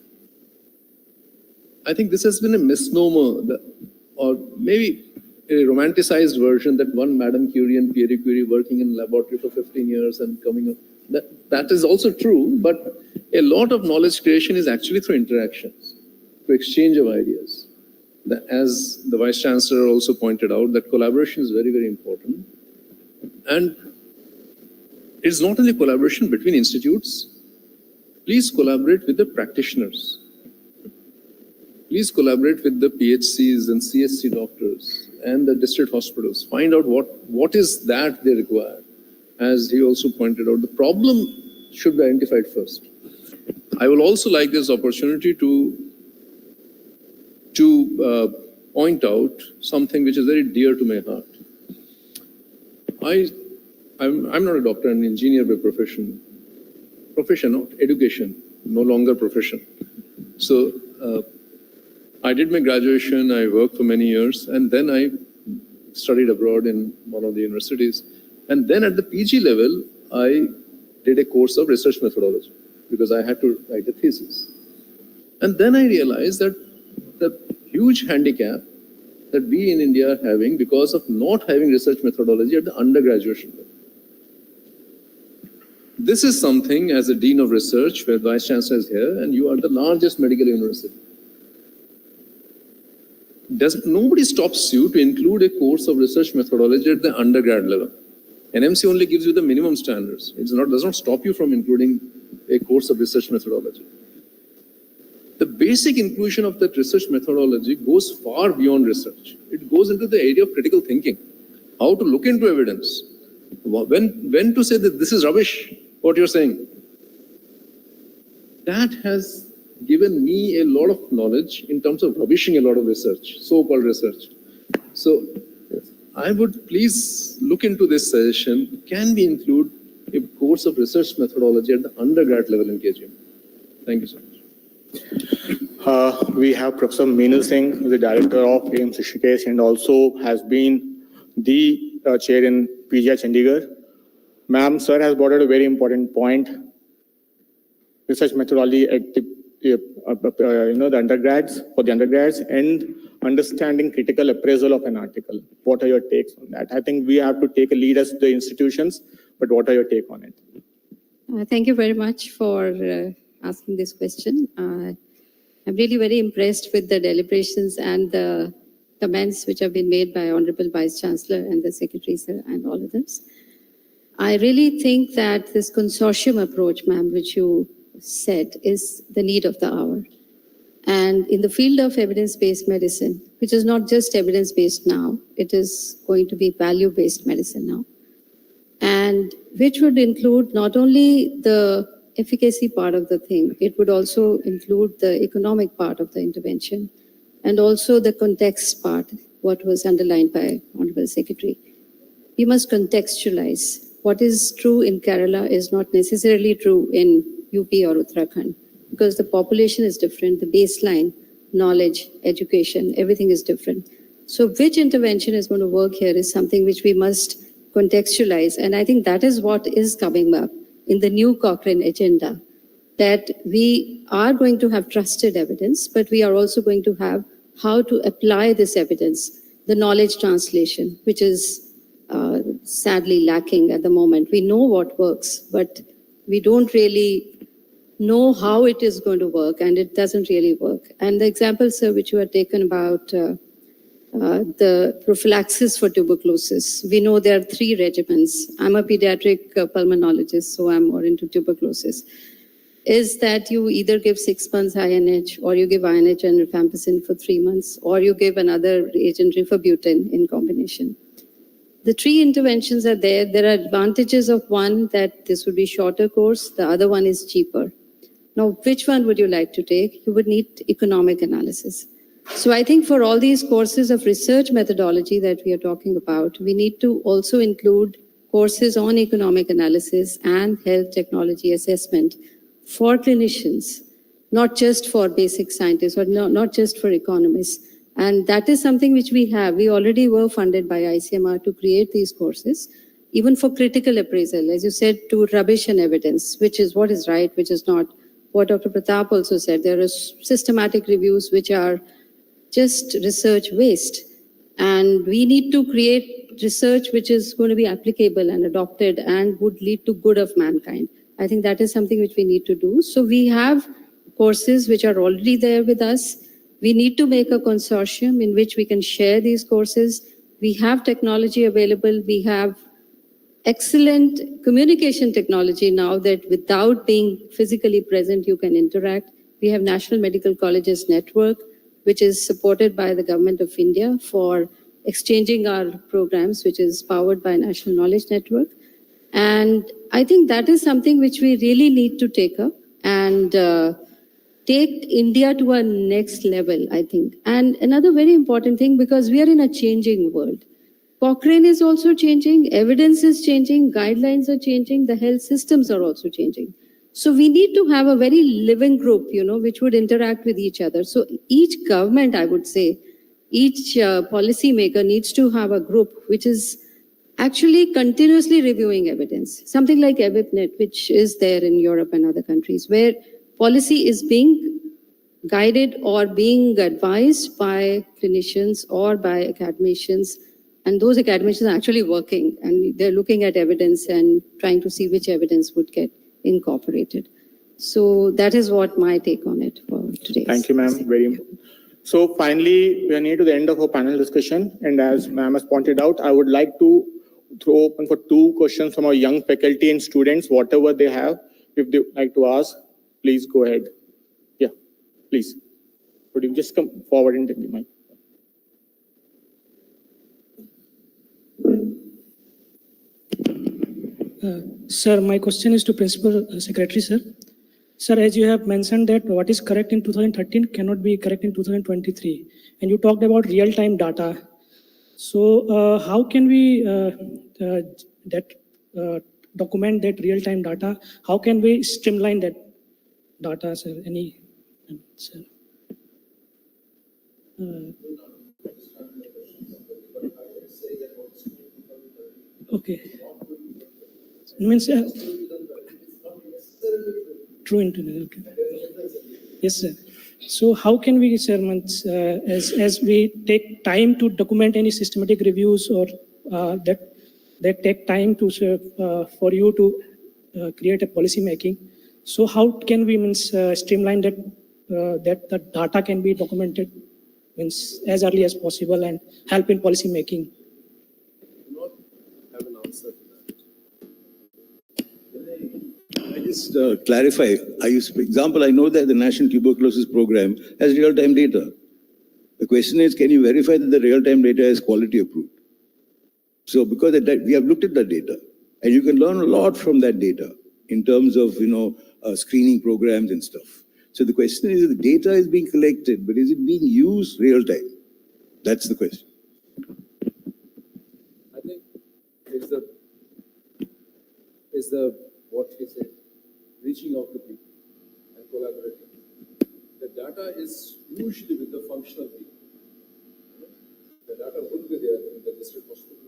I think this has been a misnomer, or maybe a romanticized version that one Madame Curie and Pierre Curie working in laboratory for 15 years and coming up. That is also true, but a lot of knowledge creation is actually through interactions, through exchange of ideas. As the Vice Chancellor also pointed out, that collaboration is very, very important. And it's not only collaboration between institutes. Please collaborate with the practitioners. please collaborate with the PHCs and CSC doctors and the district hospitals. Find out what is that they require. As he also pointed out, the problem should be identified first. I will also like this opportunity to point out something which is very dear to my heart. I'm not a doctor, I'm an engineer by profession. Profession, not education, no longer profession. So I did my graduation, I worked for many years, and then I studied abroad in one of the universities. And then at the PG level, I did a course of research methodology because I had to write a thesis. And then I realized that the huge handicap that we in India are having because of not having research methodology at the undergraduate level. This is something, as a Dean of Research, where Vice Chancellor is here, and you are the largest medical university. Nobody stops you to include a course of research methodology at the undergrad level. NMC only gives you the minimum standards. It does not stop you from including a course of research methodology. The basic inclusion of that research methodology goes far beyond research. It goes into the area of critical thinking, how to look into evidence, when to say that this is rubbish, what you're saying. That has given me a lot of knowledge in terms of rubbishing a lot of research, so-called research. So I would please look into this suggestion. Can we include a course of research methodology at the undergrad level in KGMU? Thank you so much. We have Professor Meenal Singh, who is the director of AIIMS Rishikesh and also has been the chair in PGI Chandigarh. Ma'am, sir has brought out a very important point. Research methodology at the undergrads, for the undergrads, and understanding critical appraisal of an article. What are your takes on that? I think we have to take a lead as the institutions, but what are your take on it? Thank you very much for asking this question. I'm really very impressed with the deliberations and the comments which have been made by Honorable Vice Chancellor and the Secretary, sir, and all others. I really think that this consortium approach, ma'am, which you said, is the need of the hour. And in the field of evidence-based medicine, which is not just evidence-based now, it is going to be value-based medicine now. And which would include not only the efficacy part of the thing, it would also include the economic part of the intervention and also the context part, what was underlined by Honorable Secretary. We must contextualize. What is true in Kerala is not necessarily true in UP or Uttarakhand because the population is different, the baseline, knowledge, education, everything is different. So which intervention is going to work here is something which we must contextualize. And I think that is what is coming up in the new Cochrane agenda, that we are going to have trusted evidence, but we are also going to have how to apply this evidence, the knowledge translation, which is sadly lacking at the moment. We know what works, but we don't really know how it is going to work, and it doesn't really work. And the example, sir, which you had taken about the prophylaxis for tuberculosis. We know there are 3 regimens. I'm a pediatric pulmonologist, so I'm more into tuberculosis. Is that you either give 6 months INH, or you give INH and rifampicin for 3 months, or you give another agent, rifabutin, in combination. The 3 interventions are there. There are advantages of one, that this would be shorter course. The other one is cheaper. Now, which one would you like to take? You would need economic analysis. So I think for all these courses of research methodology that we are talking about, we need to also include courses on economic analysis and health technology assessment for clinicians, not just for basic scientists or not just for economists. And that is something which we have. We already were funded by ICMR to create these courses, even for critical appraisal, as you said, to rubbish and evidence, which is what is right, which is not. What Dr. Pratap also said, there are systematic reviews which are just research waste. And we need to create research which is going to be applicable and adopted and would lead to good of mankind. I think that is something which we need to do. So we have courses which are already there with us. We need to make a consortium in which we can share these courses. We have technology available. We have excellent communication technology now that without being physically present, you can interact. We have National Medical Colleges Network, which is supported by the Government of India for exchanging our programs, which is powered by National Knowledge Network. And I think that is something which we really need to take up and take India to a next level, I think. And another very important thing, because we are in a changing world. Cochrane is also changing, evidence is changing, guidelines are changing, the health systems are also changing. So we need to have a very living group, which would interact with each other. So each government, I would say, each policy maker needs to have a group which is actually continuously reviewing evidence. Something like EBIPNet, which is there in Europe and other countries, where policy is being guided or being advised by clinicians or by academicians. And those academicians are actually working and they're looking at evidence and trying to see which evidence would get incorporated. So that is what my take on it for today. Thank you, ma'am. Very important. So finally, we are near to the end of our panel discussion. And as ma'am has pointed out, I would like to throw open for 2 questions from our young faculty and students, whatever they have. If they would like to ask, please go ahead. Yeah, please. Could you just come forward and take the mic? Sir, my question is to Principal Secretary, sir. Sir, as you have mentioned that what is correct in 2013 cannot be correct in 2023, and you talked about real-time data. So how can we document that real-time data? How can we streamline that data, sir? Sir? Okay. Means true internet. Okay. Yes, sir. So how can we, sir, as we take time to document any systematic reviews or that take time to for you to create a policy making? So how can we streamline that that the data can be documented as early as possible and help in policy making? I do not have an answer to that. I just clarify. For example, I know that the National Tuberculosis Program has real-time data. The question is, can you verify that the real-time data is quality approved? So because we have looked at that data, and you can learn a lot from that data in terms of screening programs and stuff. So the question is, the data is being collected, but is it being used real-time? That's the question. I think is the what we say, reaching out to people and collaborating. The data is usually with the functional people. The data would be there in the district hospital.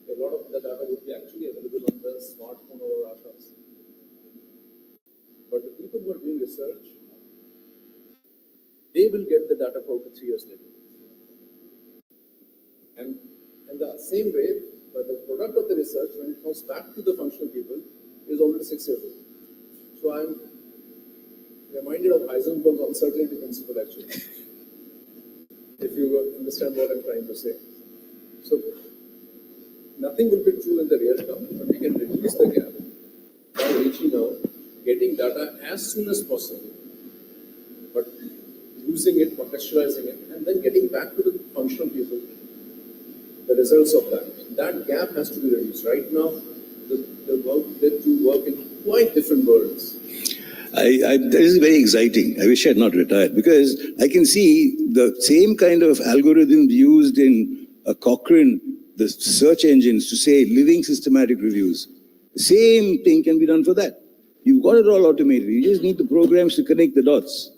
A lot of the data would be actually available on the smartphone or ashas. But the people who are doing research, they will get the data probably 3 years later. And in the same way, but the product of the research, when it comes back to the functional people, is already 6 years old. So I'm reminded of Heisenberg's uncertainty principle, actually, if you understand what I'm trying to say. So nothing will be true in the real term, but we can reduce the gap by reaching out, getting data as soon as possible, but using it, contextualizing it, and then getting back to the functional people, the results of that. That gap has to be reduced. Right now, the two work in quite different worlds. This is very exciting. I wish I had not retired, because I can see the same kind of algorithms used in Cochrane, the search engines, to say living systematic reviews. The same thing can be done for that. You've got it all automated. You just need the programs to connect the dots.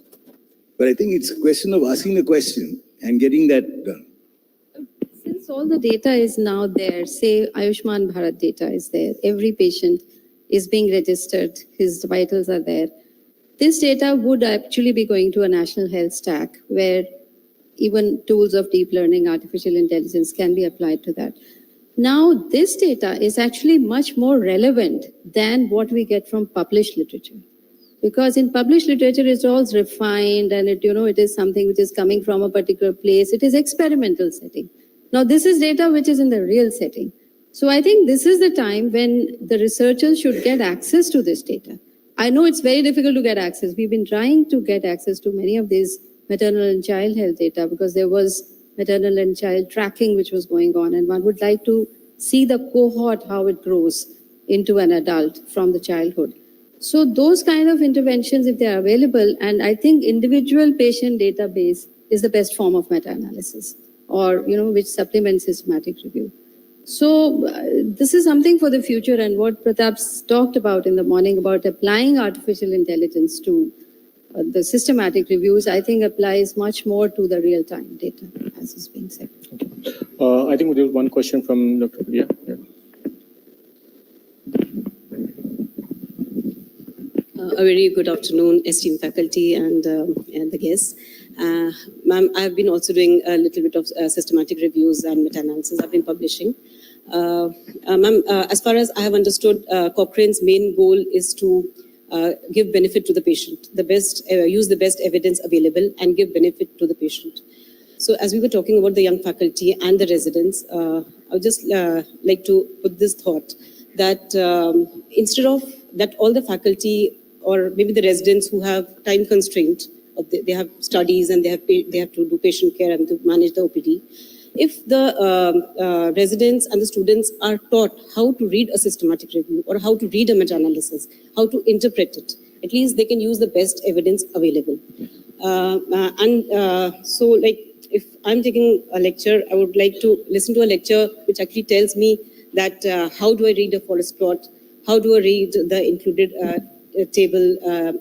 But I think it's a question of asking the question and getting that done. Since all the data is now there, say Ayushman Bharat data is there, every patient is being registered, his vitals are there. This data would actually be going to a national health stack where even tools of deep learning, artificial intelligence can be applied to that. Now, this data is actually much more relevant than what we get from published literature. Because in published literature, it's all refined and it is something which is coming from a particular place. It is experimental setting. Now, this is data which is in the real setting. So I think this is the time when the researchers should get access to this data. I know it's very difficult to get access. We've been trying to get access to many of these maternal and child health data, because there was maternal and child tracking which was going on, and one would like to see the cohort, how it grows into an adult from the childhood. So those kind of interventions, if they are available, and I think individual patient database is the best form of meta-analysis, or, which supplements systematic review. So this is something for the future, and what Pratap's talked about in the morning about applying artificial intelligence to the systematic reviews, I think applies much more to the real-time data, as is being said. I think there was one question from Dr. Yeah. A very good afternoon, esteemed faculty and the guests. Ma'am, I've been also doing a little bit of systematic reviews and meta-analysis I've been publishing. Ma'am, as far as I have understood, Cochrane's main goal is to give benefit to the patient, use the best evidence available and give benefit to the patient. So as we were talking about the young faculty and the residents, I would just like to put this thought that instead of that all the faculty or maybe the residents who have time constraint, they have studies and they have to do patient care and to manage the OPD. If the residents and the students are taught how to read a systematic review or how to read a meta-analysis, how to interpret it, at least they can use the best evidence available. So like if I'm taking a lecture, I would like to listen to a lecture which actually tells me that how do I read a forest plot, how do I read the included table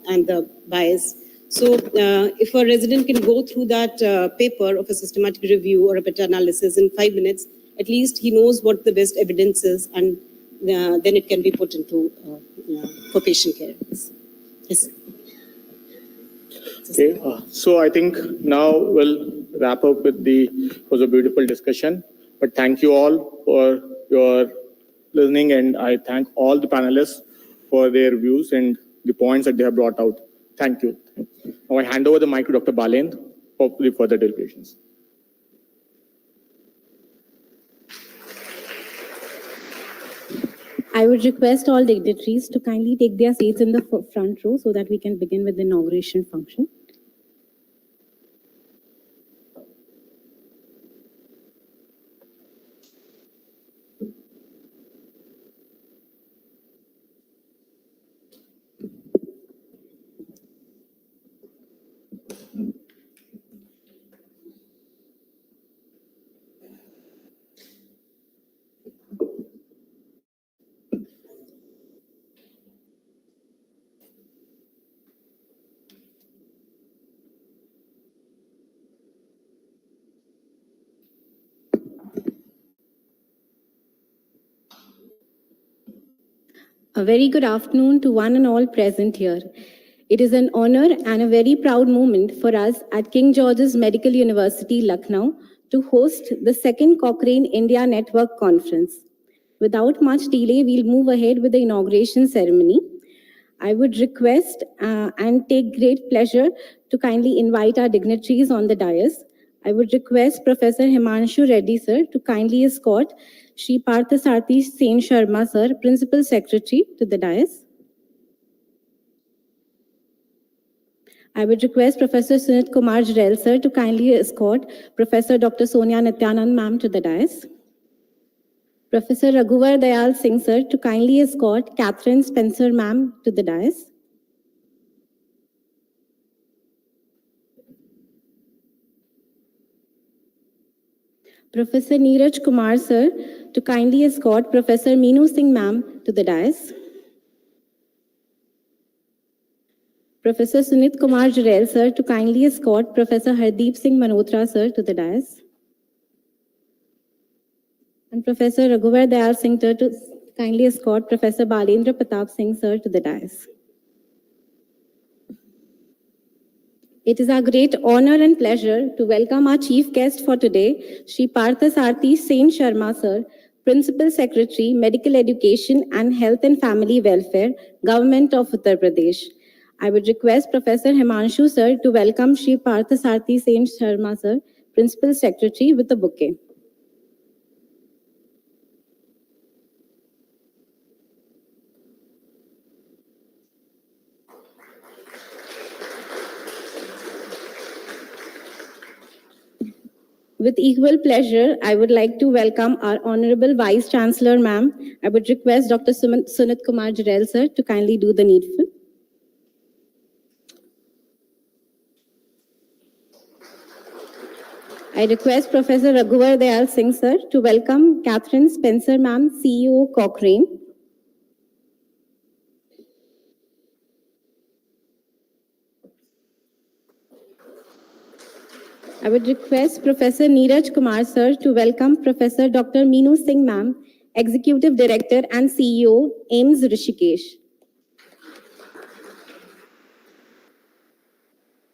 and the bias. So if a resident can go through that paper of a systematic review or a meta-analysis in 5 minutes, at least he knows what the best evidence is, and then it can be put into for patient care. Yes. Okay, so I think now we'll wrap up with it was a beautiful discussion, but thank you all for your listening, and I thank all the panelists for their views and the points that they have brought out. Thank you. Now I hand over the mic to Dr. Balend for the further deliberations. I would request all dignitaries to kindly take their seats in the front row so that we can begin with the inauguration function. A very good afternoon to one and all present here. It is an honor and a very proud moment for us at King George's Medical University, Lucknow, to host the second Cochrane India Network Conference. Without much delay, we'll move ahead with the inauguration ceremony. I would request and take great pleasure to kindly invite our dignitaries on the dais. I would request Professor Himanshu Reddy, sir, to kindly escort Shri Parthasarthi Sen Sharma, sir, Principal Secretary, to the dais. I would request Professor Sunit Kumar Jarel, sir, to kindly escort Professor Dr. Sonia Nityanand, ma'am, to the dais. Professor Raghuvar Dayal Singh, sir, to kindly escort Catherine Spencer, ma'am, to the dais. Professor Neeraj Kumar, sir, to kindly escort Professor Meenu Singh, ma'am, to the dais. Professor Sunit Kumar Jarel, sir, to kindly escort Professor Hardeep Singh Manotra, sir, to the dais. And Professor Raghuvar Dayal Singh, sir, to kindly escort Professor Balendra Pratap Singh, sir, to the dais. It is our great honor and pleasure to welcome our chief guest for today, Shri Parthasarthi Sen Sharma, sir, Principal Secretary, Medical Education and Health and Family Welfare, Government of Uttar Pradesh. I would request Professor Himanshu, sir, to welcome Shri Parthasarthi Sen Sharma, sir, Principal Secretary, with a bouquet. With equal pleasure, I would like to welcome our Honorable Vice Chancellor, ma'am. I would request Dr. Sunit Kumar Jarel, sir, to kindly do the needful. I request Professor Raghuvar Dayal Singh, sir, to welcome Catherine Spencer, ma'am, CEO, Cochrane. I would request Professor Neeraj Kumar, sir, to welcome Professor Dr. Meenu Singh, ma'am, Executive Director and CEO, AIMS Rishikesh.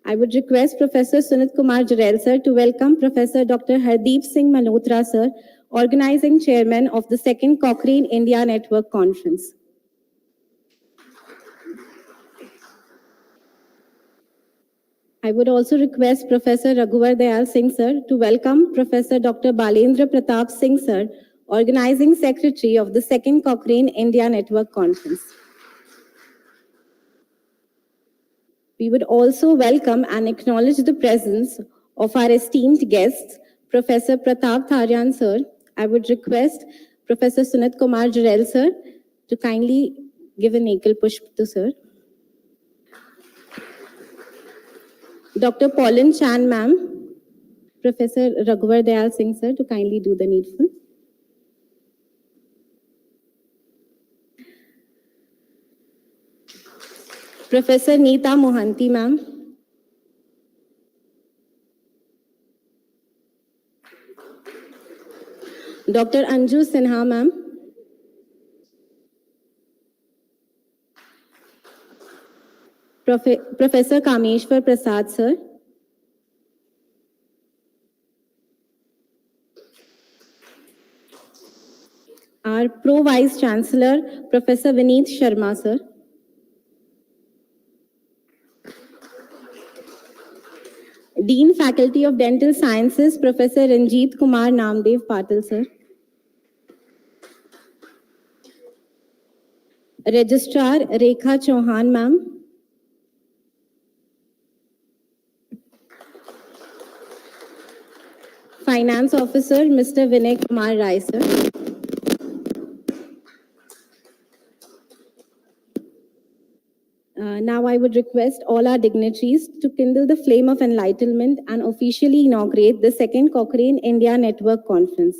I would request Professor Sunit Kumar Jarel, sir, to welcome Professor Dr. Hardeep Singh Malhotra, sir, Organizing Chairman of the Second Cochrane India Network Conference. I would also request Professor Raghuvar Dayal Singh, sir, to welcome Professor Dr. Balendra Pratap Singh, sir, Organizing Secretary of the Second Cochrane India Network Conference. We would also welcome and acknowledge the presence of our esteemed guests, Professor Pratap Tharyan, sir. I would request Professor Sunit Kumar Jarel, sir, to kindly give an ekal pushp to sir. Dr. Pauline Chan, ma'am, Professor Raghuvar Dayal Singh, sir, to kindly do the needful. Professor Neeta Mohanty, ma'am. Dr. Anju Sinha, ma'am. Professor Kameshwar Prasad, sir. Our Pro Vice Chancellor, Professor Vineet Sharma, sir. Dean Faculty of Dental Sciences, Professor Ranjit Kumar Namdev Patil, sir. Registrar Rekha Chauhan, ma'am. Finance Officer, Mr. Vinay Kumar Rai, sir. Now I would request all our dignitaries to kindle the flame of enlightenment and officially inaugurate the second Cochrane India Network Conference.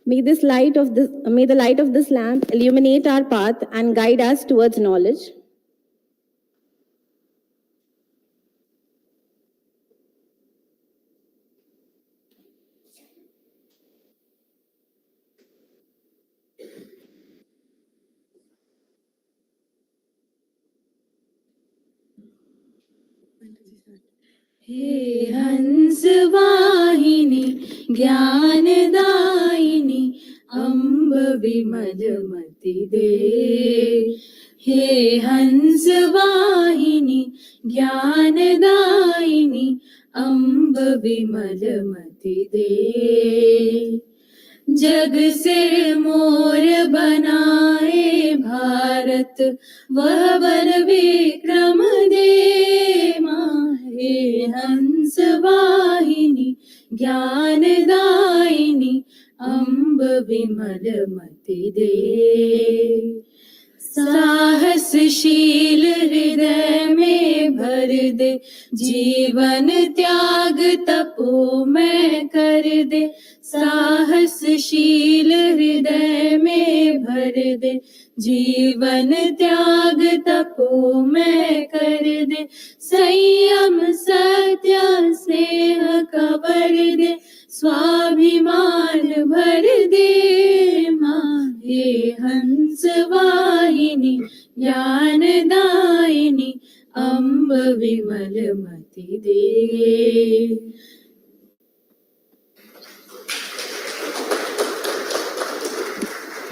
May the light of this lamp illuminate our path and guide us towards knowledge. हे हंस वाहिनी ज्ञानदायिनी अम्ब विमलमति दे हे हंस वाहिनी ज्ञानदायिनी अम्ब विमलमति दे जग से मोर बनाए भारत वह बर विक्रम दे माहे हंस वाहिनी ज्ञानदायिनी अम्ब विमलमति दे साहसशील हृदय में भर दे जीवन त्याग तपो में कर दे साहसशील हृदय में भर दे जीवन त्याग तपो में कर दे संयम सत्य स्नेह कबर दे स्वाभिमान भर दे माहे हंस वाहिनी ज्ञानदायिनी अम्ब विमलमति दे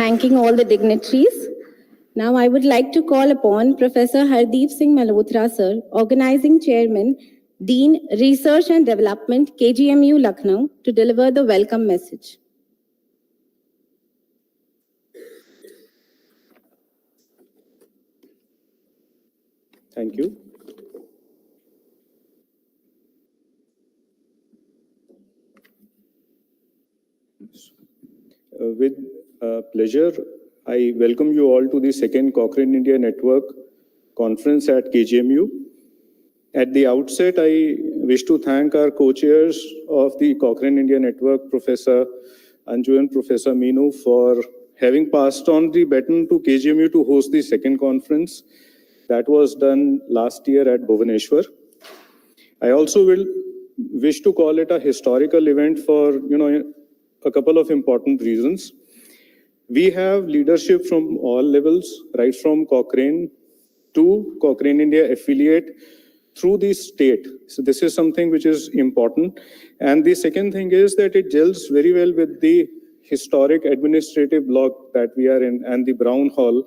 Thanking all the dignitaries. Now I would like to call upon Professor Hardeep Singh Malhotra, sir, Organizing Chairman, Dean, Research and Development, KGMU, Lucknow, to deliver the welcome message. Thank you. with pleasure, I welcome you all to the second Cochrane India Network conference at KGMU. At the outset, I wish to thank our co-chairs of the Cochrane India Network, Professor Anju and Professor Meenu, for having passed on the baton to KGMU to host the second conference. That was done last year at Bhubaneswar. I also will wish to call it a historical event for, a couple of important reasons. We have leadership from all levels, right from Cochrane to Cochrane India affiliate through the state. So this is something which is important. And the second thing is that it gels very well with the historic administrative block that we are in and the Brown Hall.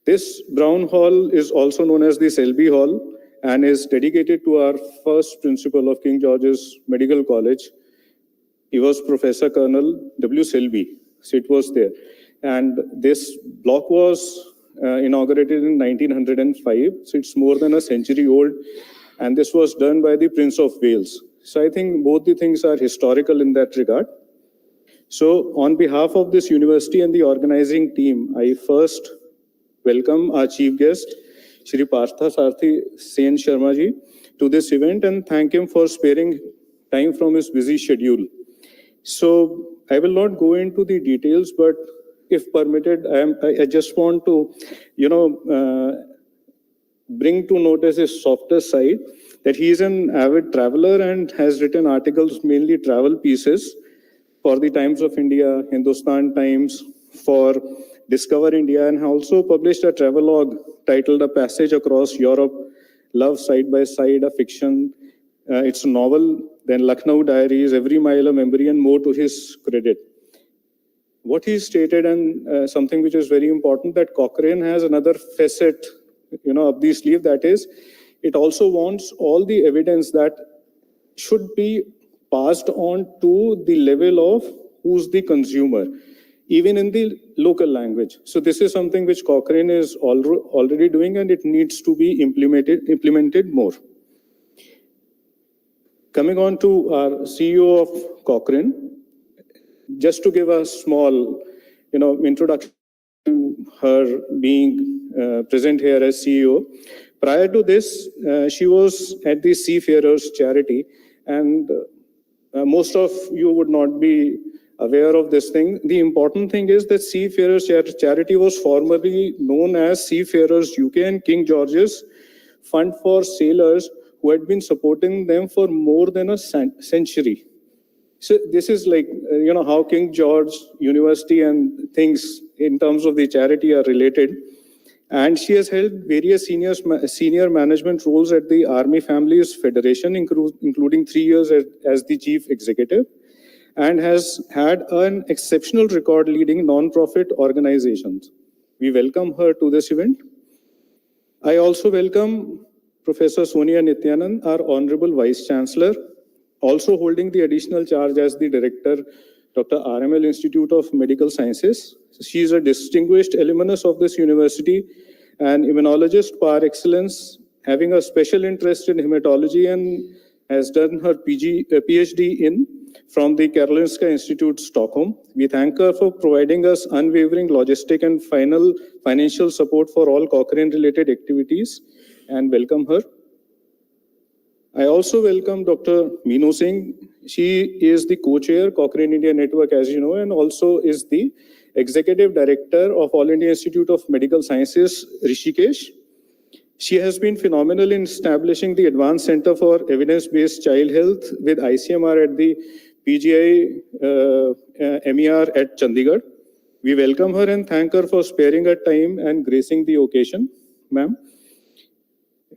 This Brown Hall is also known as the Selby Hall and is dedicated to our first principal of King George's Medical College. He was Professor Colonel W. Selby. So it was there. And this block was inaugurated in 1905. So it's more than a century old. And this was done by the Prince of Wales. So I think both the things are historical in that regard. So on behalf of this university and the organizing team, I first welcome our chief guest, Shri Partha Sarthi Sen Sharma ji, to this event and thank him for sparing time from his busy schedule. So I will not go into the details, but if permitted, I just want to, bring to notice his softer side, that he is an avid traveler and has written articles, mainly travel pieces, for the Times of India, Hindustan Times, for Discover India, and also published a travelogue titled A Passage Across Europe, Love Side by Side, a fiction. It's a novel, then Lucknow Diaries, Every Mile a Memory, and more to his credit. What he stated, and something which is very important, that Cochrane has another facet, up the sleeve, that is, it also wants all the evidence that should be passed on to the level of who's the consumer, even in the local language. So this is something which Cochrane is already doing, and it needs to be implemented more. Coming on to our CEO of Cochrane, just to give a small, introduction to her being present here as CEO. Prior to this, she was at the Seafarers Charity, and most of you would not be aware of this thing. The important thing is that Seafarers Charity was formerly known as Seafarers UK and King George's Fund for Sailors, who had been supporting them for more than a century. So this is like, how King George University and things in terms of the charity are related. And she has held various senior management roles at the Army Families Federation, including 3 years as the chief executive, and has had an exceptional record leading non-profit organizations. We welcome her to this event. I also welcome Professor Sonia Nityanand, our Honorable Vice Chancellor, also holding the additional charge as the Director, Dr. RML Institute of Medical Sciences. She is a distinguished alumnus of this university and immunologist par excellence, having a special interest in hematology, and has done her PhD from the Karolinska Institute, Stockholm. We thank her for providing us unwavering logistic and financial support for all Cochrane-related activities, and welcome her. I also welcome Dr. Meenu Singh. She is the co-chair, Cochrane India Network, as you know, and also is the Executive Director of All India Institute of Medical Sciences, Rishikesh. She has been phenomenal in establishing the Advanced Center for Evidence-Based Child Health with ICMR at the PGI MER at Chandigarh. We welcome her and thank her for sparing her time and gracing the occasion, ma'am.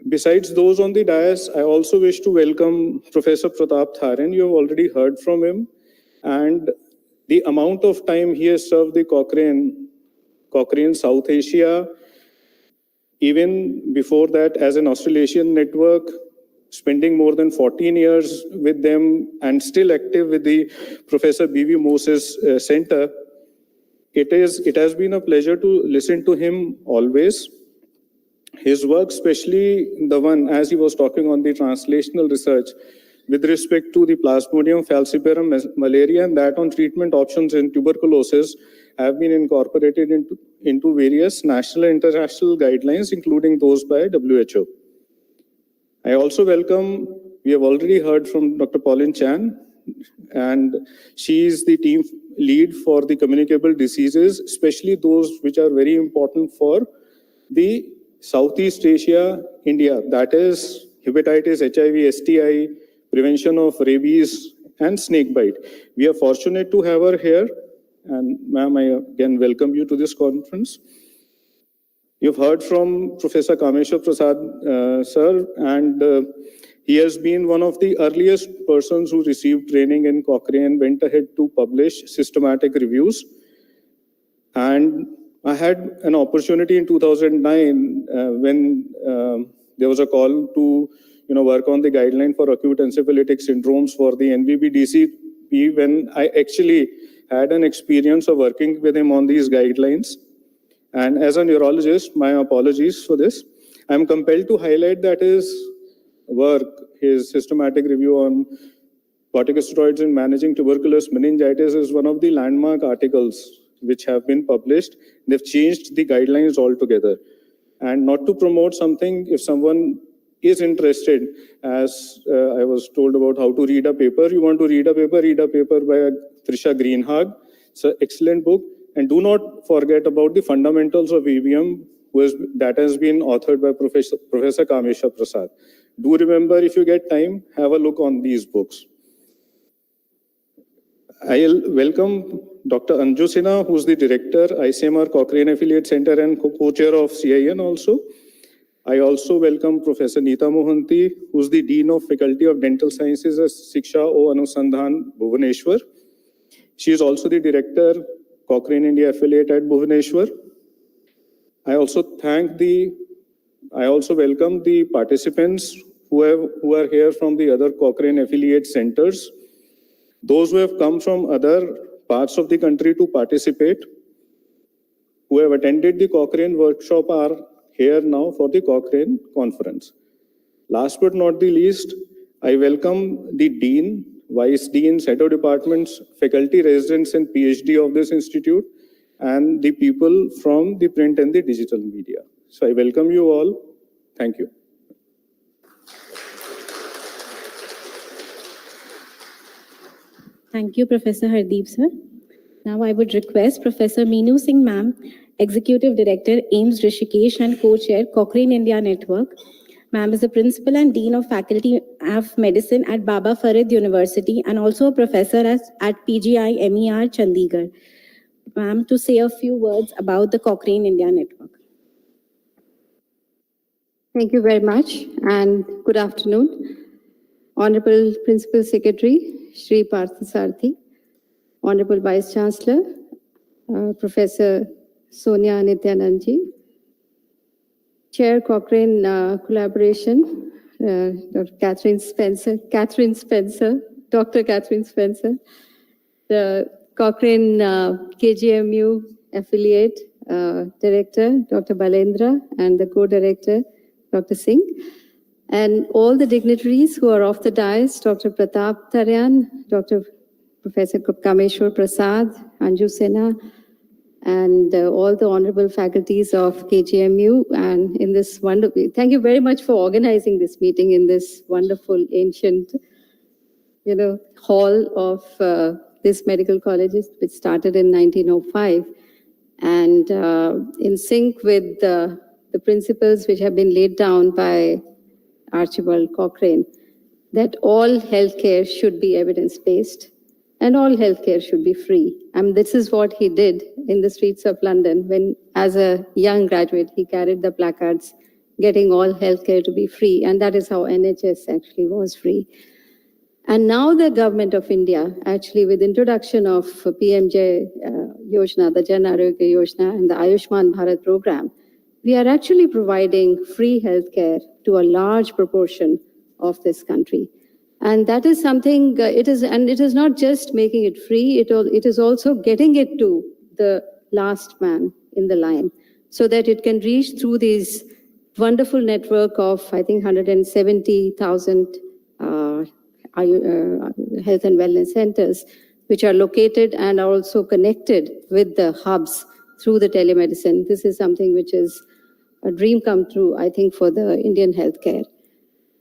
Besides those on the dais, I also wish to welcome Professor Pratap Tharen. You have already heard from him. And the amount of time he has served the Cochrane South Asia, even before that as an Australasian network, spending more than 14 years with them and still active with the Professor B.V. Moses Center. It has been a pleasure to listen to him always. His work, especially the one, as he was talking on the translational research, with respect to the Plasmodium falciparum malaria, and that on treatment options in tuberculosis have been incorporated into various national and international guidelines, including those by WHO. I also welcome, we have already heard from Dr. Pauline Chan, and she is the team lead for the communicable diseases, especially those which are very important for the Southeast Asia, India, that is hepatitis, HIV, STI, prevention of rabies and snake bite. We are fortunate to have her here, and ma'am, I again welcome you to this conference. You've heard from Professor Kameshwar Prasad, sir, and he has been one of the earliest persons who received training in Cochrane, went ahead to publish systematic reviews. And I had an opportunity in 2009 when there was a call to work on the guideline for acute encephalitic syndromes for the NVB-DCP, when I actually had an experience of working with him on these guidelines. And as a neurologist, my apologies for this, I'm compelled to highlight that his work, his systematic review on corticosteroids in managing tuberculous meningitis is one of the landmark articles which have been published. They've changed the guidelines altogether. And not to promote something, if someone is interested, as I was told about how to read a paper, you want to read a paper by Trisha Greenhag. It's an excellent book. And do not forget about the fundamentals of EVM, that has been authored by Professor Kameshwar Prasad. Do remember, if you get time, have a look on these books. I'll welcome Dr. Anju Sinha, who's the director, ICMR Cochrane Affiliate Center and co-chair of CIN also. I also welcome Professor Neeta Mohanty, who's the Dean of Faculty of Dental Sciences at Shiksha O Anusandhan, Bhubaneswar. She is also the director, Cochrane India Affiliate at Bhubaneswar. I also welcome the participants who are here from the other Cochrane affiliate centers. Those who have come from other parts of the country to participate, who have attended the Cochrane workshop, are here now for the Cochrane conference. Last but not the least, I welcome the Dean, Vice Deans, Head of Departments, faculty residents and PhD of this institute, and the people from the print and the digital media. So I welcome you all. Thank you. Thank you, Professor Hardeep, sir. Now I would request Professor Meenu Singh, ma'am, Executive Director, AIMS Rishikesh and Co-Chair, Cochrane India Network. Ma'am is a Principal and Dean of Faculty of Medicine at Baba Farid University and also a Professor at PGI MER, Chandigarh. Ma'am, to say a few words about the Cochrane India Network. Thank you very much and good afternoon. Honorable Principal Secretary, Shri Parthasarathy, Honorable Vice Chancellor, Professor Sonia Nityanandji, Chair Cochrane Collaboration, Dr. Catherine Spencer, Dr. Catherine Spencer, the Cochrane KGMU Affiliate Director, Dr. Balendra, and the Co-Director, Dr. Singh, and all the dignitaries who are off the dais, Dr. Pratap Taryan, Dr. Professor Kameshwar Prasad, Anju Sinha, and all the honorable faculties of KGMU. And in this wonderful, thank you very much for organizing this meeting in this wonderful ancient, hall of this medical college, which started in 1905, and in sync with the principles which have been laid down by Archibald Cochrane, that all healthcare should be evidence-based and all healthcare should be free. And this is what he did in the streets of London when, as a young graduate, he carried the placards, getting all healthcare to be free. And that is how NHS actually was free. And now the government of India, actually with introduction of PMJ Yojana, the Jan Arogya Yojana and the Ayushman Bharat program, we are actually providing free healthcare to a large proportion of this country. And that is something, it is not just making it free, it is also getting it to the last man in the line so that it can reach through these wonderful network of, I think, 170,000 health and wellness centers, which are located and are also connected with the hubs through the telemedicine. This is something which is a dream come true, I think, for the Indian healthcare.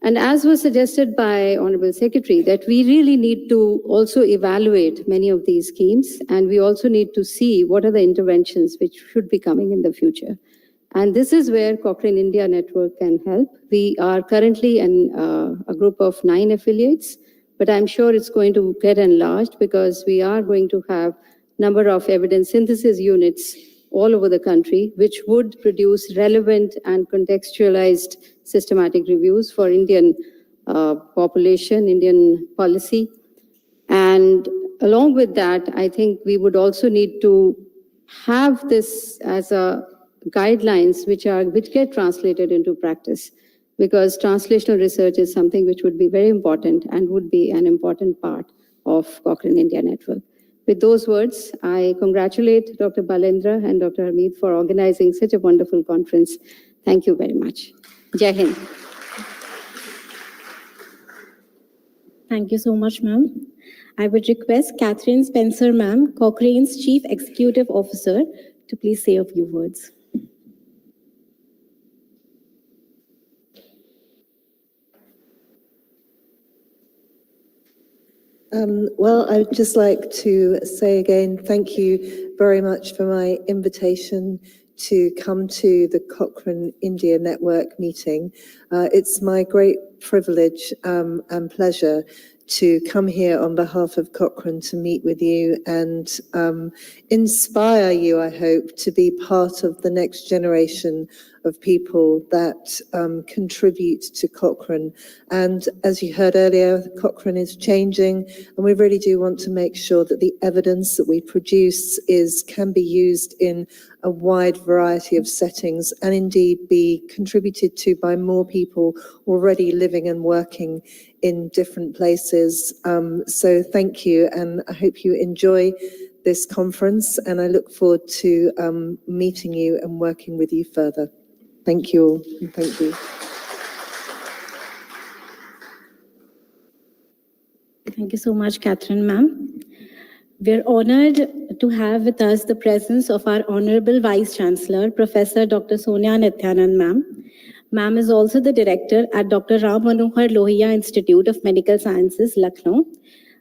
And as was suggested by Honorable Secretary, that we really need to also evaluate many of these schemes, and we also need to see what are the interventions which should be coming in the future. And this is where Cochrane India Network can help. We are currently a group of 9 affiliates, but I'm sure it's going to get enlarged because we are going to have number of evidence synthesis units all over the country, which would produce relevant and contextualized systematic reviews for Indian population, Indian policy. And along with that, I think we would also need to have this as a guidelines which get translated into practice, because translational research is something which would be very important and would be an important part of Cochrane India Network. With those words, I congratulate Dr. Balendra and Dr. Harmeet for organizing such a wonderful conference. Thank you very much. Jai Hind. Thank you so much, ma'am. I would request Catherine Spencer, ma'am, Cochrane's Chief Executive Officer, to please say a few words. Well, I would just like to say again, thank you very much for my invitation to come to the Cochrane India Network meeting. It's my great privilege and pleasure to come here on behalf of Cochrane to meet with you and inspire you, I hope, to be part of the next generation of people that contribute to Cochrane. And as you heard earlier, Cochrane is changing, and we really do want to make sure that the evidence that we produce can be used in a wide variety of settings and indeed be contributed to by more people already living and working in different places. So thank you, and I hope you enjoy this conference, and I look forward to meeting you and working with you further. Thank you all, and thank you. Thank you so much, Catherine, ma'am. We're honored to have with us the presence of our Honorable Vice Chancellor, Professor Dr. Sonia Nityanand, ma'am. Ma'am is also the director at Dr. Ram Manohar Lohia Institute of Medical Sciences, Lucknow.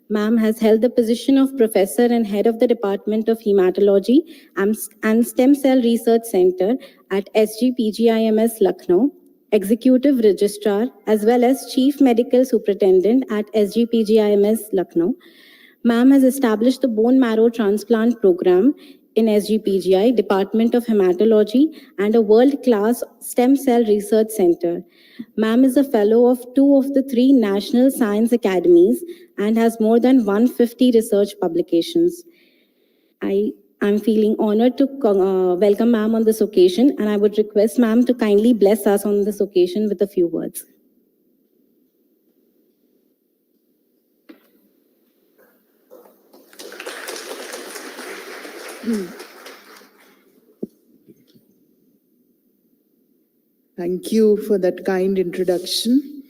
Ma'am has held the position of professor and head of the Department of Hematology and Stem Cell Research Center at SGPGIMS, Lucknow, executive registrar, as well as chief medical superintendent at SGPGIMS, Lucknow. Ma'am has established the bone marrow transplant program in SGPGI, Department of Hematology, and a world-class stem cell research center. Ma'am is a fellow of 2 of the 3 national science academies and has more than 150 research publications. I'm feeling honored to welcome ma'am on this occasion, and I would request ma'am to kindly bless us on this occasion with a few words. Thank you for that kind introduction.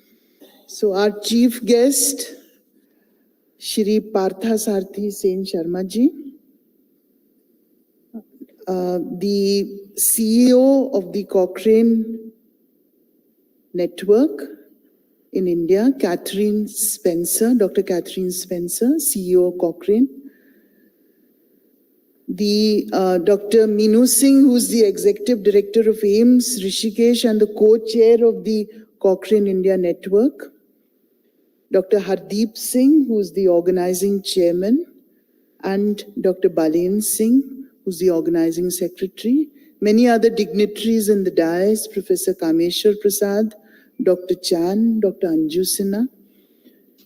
So our chief guest, Shri Partha Sarthi Sen Sharma ji, the CEO of the Cochrane Network in India, Catherine Spencer, Dr. Catherine Spencer, CEO of Cochrane. The Dr. Meenu Singh, who's the Executive Director of AIIMS, Rishikesh, and the co-chair of the Cochrane India Network. Dr. Hardeep Singh, who's the organizing chairman, and Dr. Balen Singh, who's the organizing secretary. Many other dignitaries in the dais, Professor Kameshwar Prasad, Dr. Chan, Dr. Anju Sinha,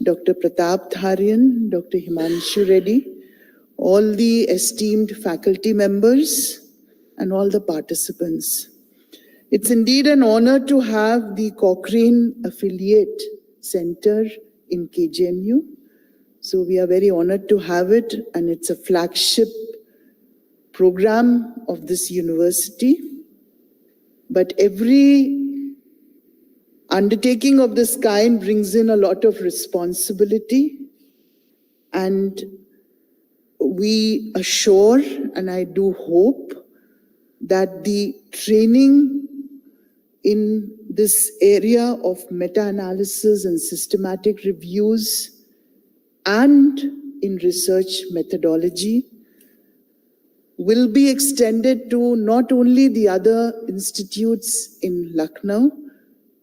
Dr. Pratap Tharian, Dr. Himanshu Reddy, all the esteemed faculty members, and all the participants. It's indeed an honor to have the Cochrane Affiliate Center in KGMU. So we are very honored to have it, and it's a flagship program of this university. But every undertaking of this kind brings in a lot of responsibility, and we assure, and I do hope, that the training in this area of meta-analysis and systematic reviews and in research methodology will be extended to not only the other institutes in Lucknow,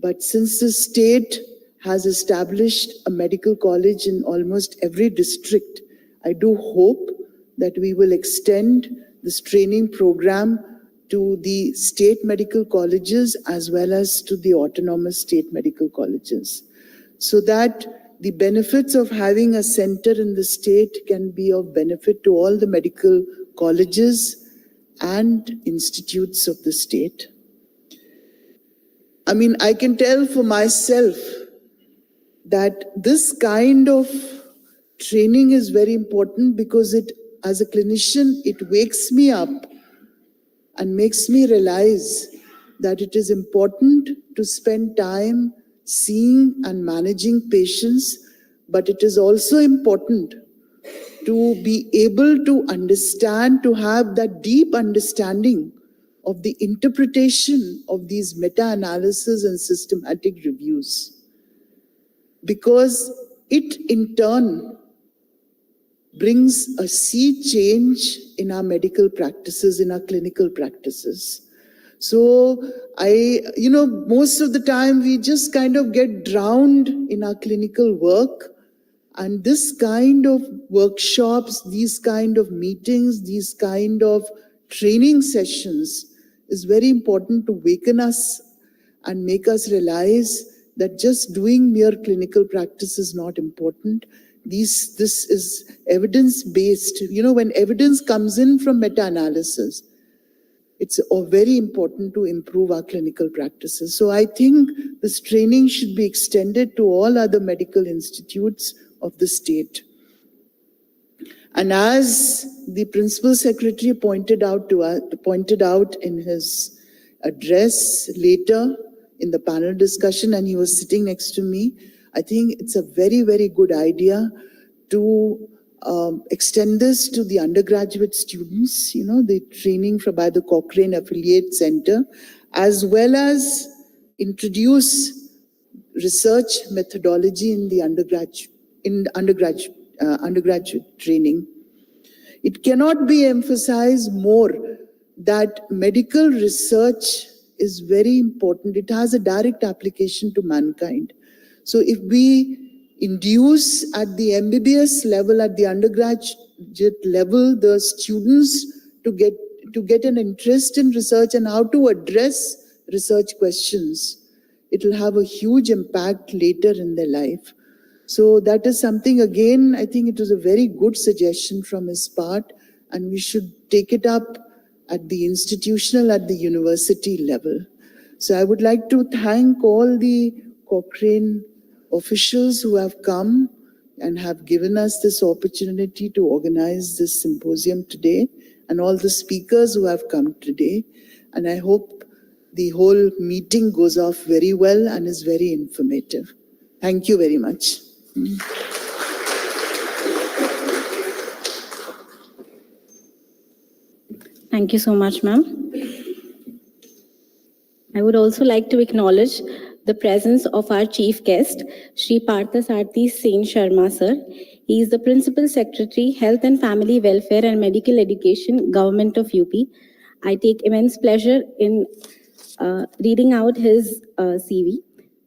but since the state has established a medical college in almost every district, I do hope that we will extend this training program to the state medical colleges as well as to the autonomous state medical colleges, so that the benefits of having a center in the state can be of benefit to all the medical colleges and institutes of the state. I mean, I can tell for myself that this kind of training is very important because it, as a clinician, it wakes me up and makes me realize that it is important to spend time seeing and managing patients, but it is also important to be able to understand, to have that deep understanding of the interpretation of these meta-analysis and systematic reviews, because it in turn brings a sea change in our medical practices, in our clinical practices. So most of the time we just kind of get drowned in our clinical work, and this kind of workshops, these kind of meetings, these kind of training sessions is very important to waken us and make us realize that just doing mere clinical practice is not important. This is evidence-based. When evidence comes in from meta-analysis, it's very important to improve our clinical practices. So I think this training should be extended to all other medical institutes of the state. And as the Principal Secretary pointed out in his address later in the panel discussion, and he was sitting next to me, I think it's a very, very good idea to extend this to the undergraduate students, the training by the Cochrane Affiliate Center, as well as introduce research methodology in the undergraduate training. It cannot be emphasized more that medical research is very important. It has a direct application to mankind. So if we induce at the MBBS level, at the undergraduate level, the students to get an interest in research and how to address research questions, it will have a huge impact later in their life. So that is something, again, I think it was a very good suggestion from his part, and we should take it up at the institutional, at the university level. So I would like to thank all the Cochrane officials who have come and have given us this opportunity to organize this symposium today, and all the speakers who have come today. And I hope the whole meeting goes off very well and is very informative. Thank you very much. Thank you so much, ma'am. I would also like to acknowledge the presence of our chief guest, Shri Parthasarthi Sen Sharma sir. He is the Principal Secretary, Health and Family Welfare and Medical Education, Government of UP. I take immense pleasure in reading out his CV.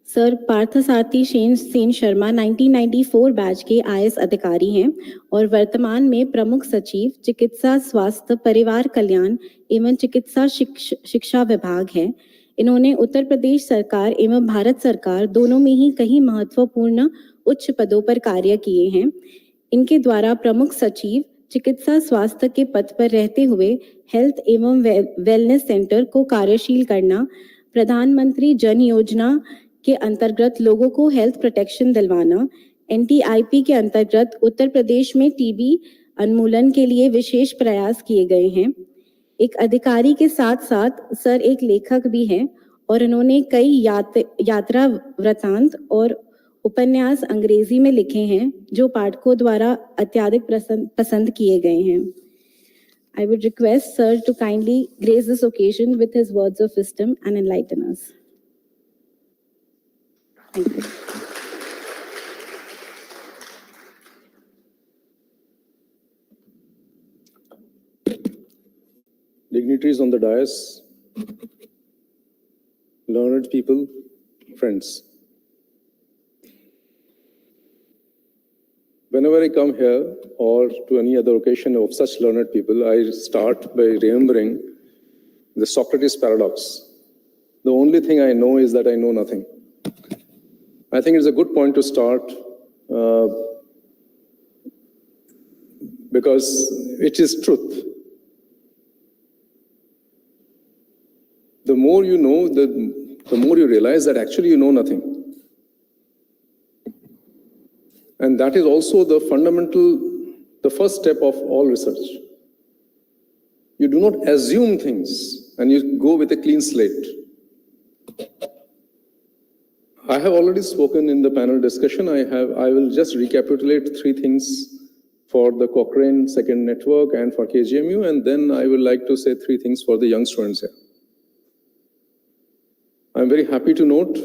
Sir Parthasarathi Sen Sharma 1994 batch के IAS अधिकारी हैं और वर्तमान में प्रमुख सचिव चिकित्सा स्वास्थ्य परिवार कल्याण एवं चिकित्सा शिक्षा विभाग हैं। इन्होंने उत्तर प्रदेश सरकार एवं भारत सरकार दोनों में ही कई महत्वपूर्ण उच्च पदों पर कार्य किए हैं। इनके द्वारा प्रमुख सचिव चिकित्सा स्वास्थ्य के पद पर रहते हुए हेल्थ एवं वेलनेस सेंटर को कार्यशील करना, प्रधानमंत्री जन योजना के अंतर्गत लोगों को हेल्थ प्रोटेक्शन दिलवाना, NTIP के अंतर्गत उत्तर प्रदेश में TB उन्मूलन के लिए विशेष प्रयास किए गए हैं। एक अधिकारी के साथ साथ सर एक लेखक भी हैं और उन्होंने कई यात्रा वृत्तांत और उपन्यास अंग्रेजी में लिखे हैं जो पाठकों द्वारा अत्यधिक पसंद किए गए हैं. I would request Sir to kindly grace this occasion with his words of wisdom and enlighten us. Thank you. Dignitaries on the dais, learned people, friends. Whenever I come here or to any other occasion of such learned people, I start by remembering the Socrates paradox. The only thing I know is that I know nothing. I think it's a good point to start because it is truth. The more you know, the more you realize that actually you know nothing. And that is also the first step of all research. You do not assume things and you go with a clean slate. I have already spoken in the panel discussion. I will just recapitulate 3 things for the Cochrane second network and for KGMU, and then I would like to say 3 things for the young students here. I'm very happy to note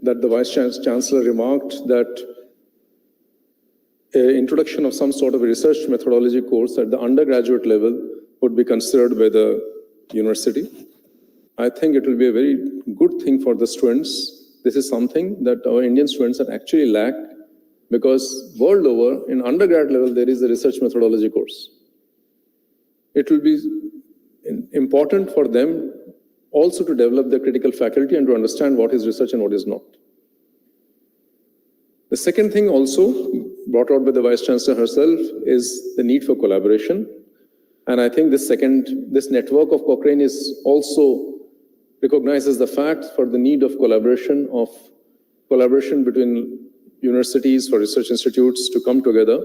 that the Vice Chancellor remarked that introduction of some sort of a research methodology course at the undergraduate level would be considered by the university. I think it will be a very good thing for the students. This is something that our Indian students are actually lack, because world over, in undergrad level, there is a research methodology course. It will be important for them also to develop the critical faculty and to understand what is research and what is not. The second thing also brought out by the Vice Chancellor herself is the need for collaboration. And I think this network of Cochrane is also recognizes the fact for the need of collaboration between universities, for research institutes to come together,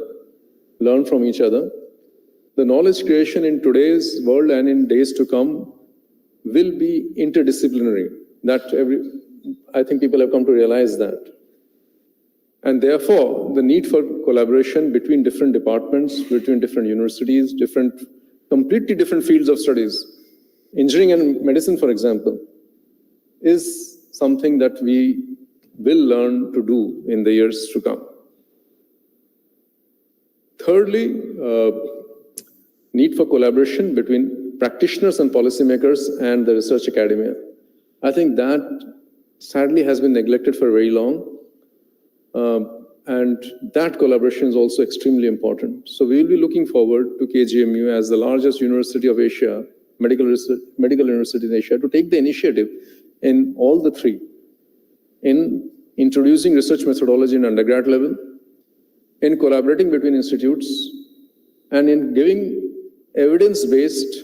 learn from each other. The knowledge creation in today's world and in days to come will be interdisciplinary. I think people have come to realize that. And therefore, the need for collaboration between different departments, between different universities, completely different fields of studies, engineering and medicine, for example, is something that we will learn to do in the years to come. Thirdly, need for collaboration between practitioners and policymakers and the research academia. I think that sadly has been neglected for very long. And that collaboration is also extremely important. So we will be looking forward to KGMU as the largest university of Asia, medical university in Asia, to take the initiative in all the 3, in introducing research methodology in undergrad level, in collaborating between institutes, and in giving evidence-based,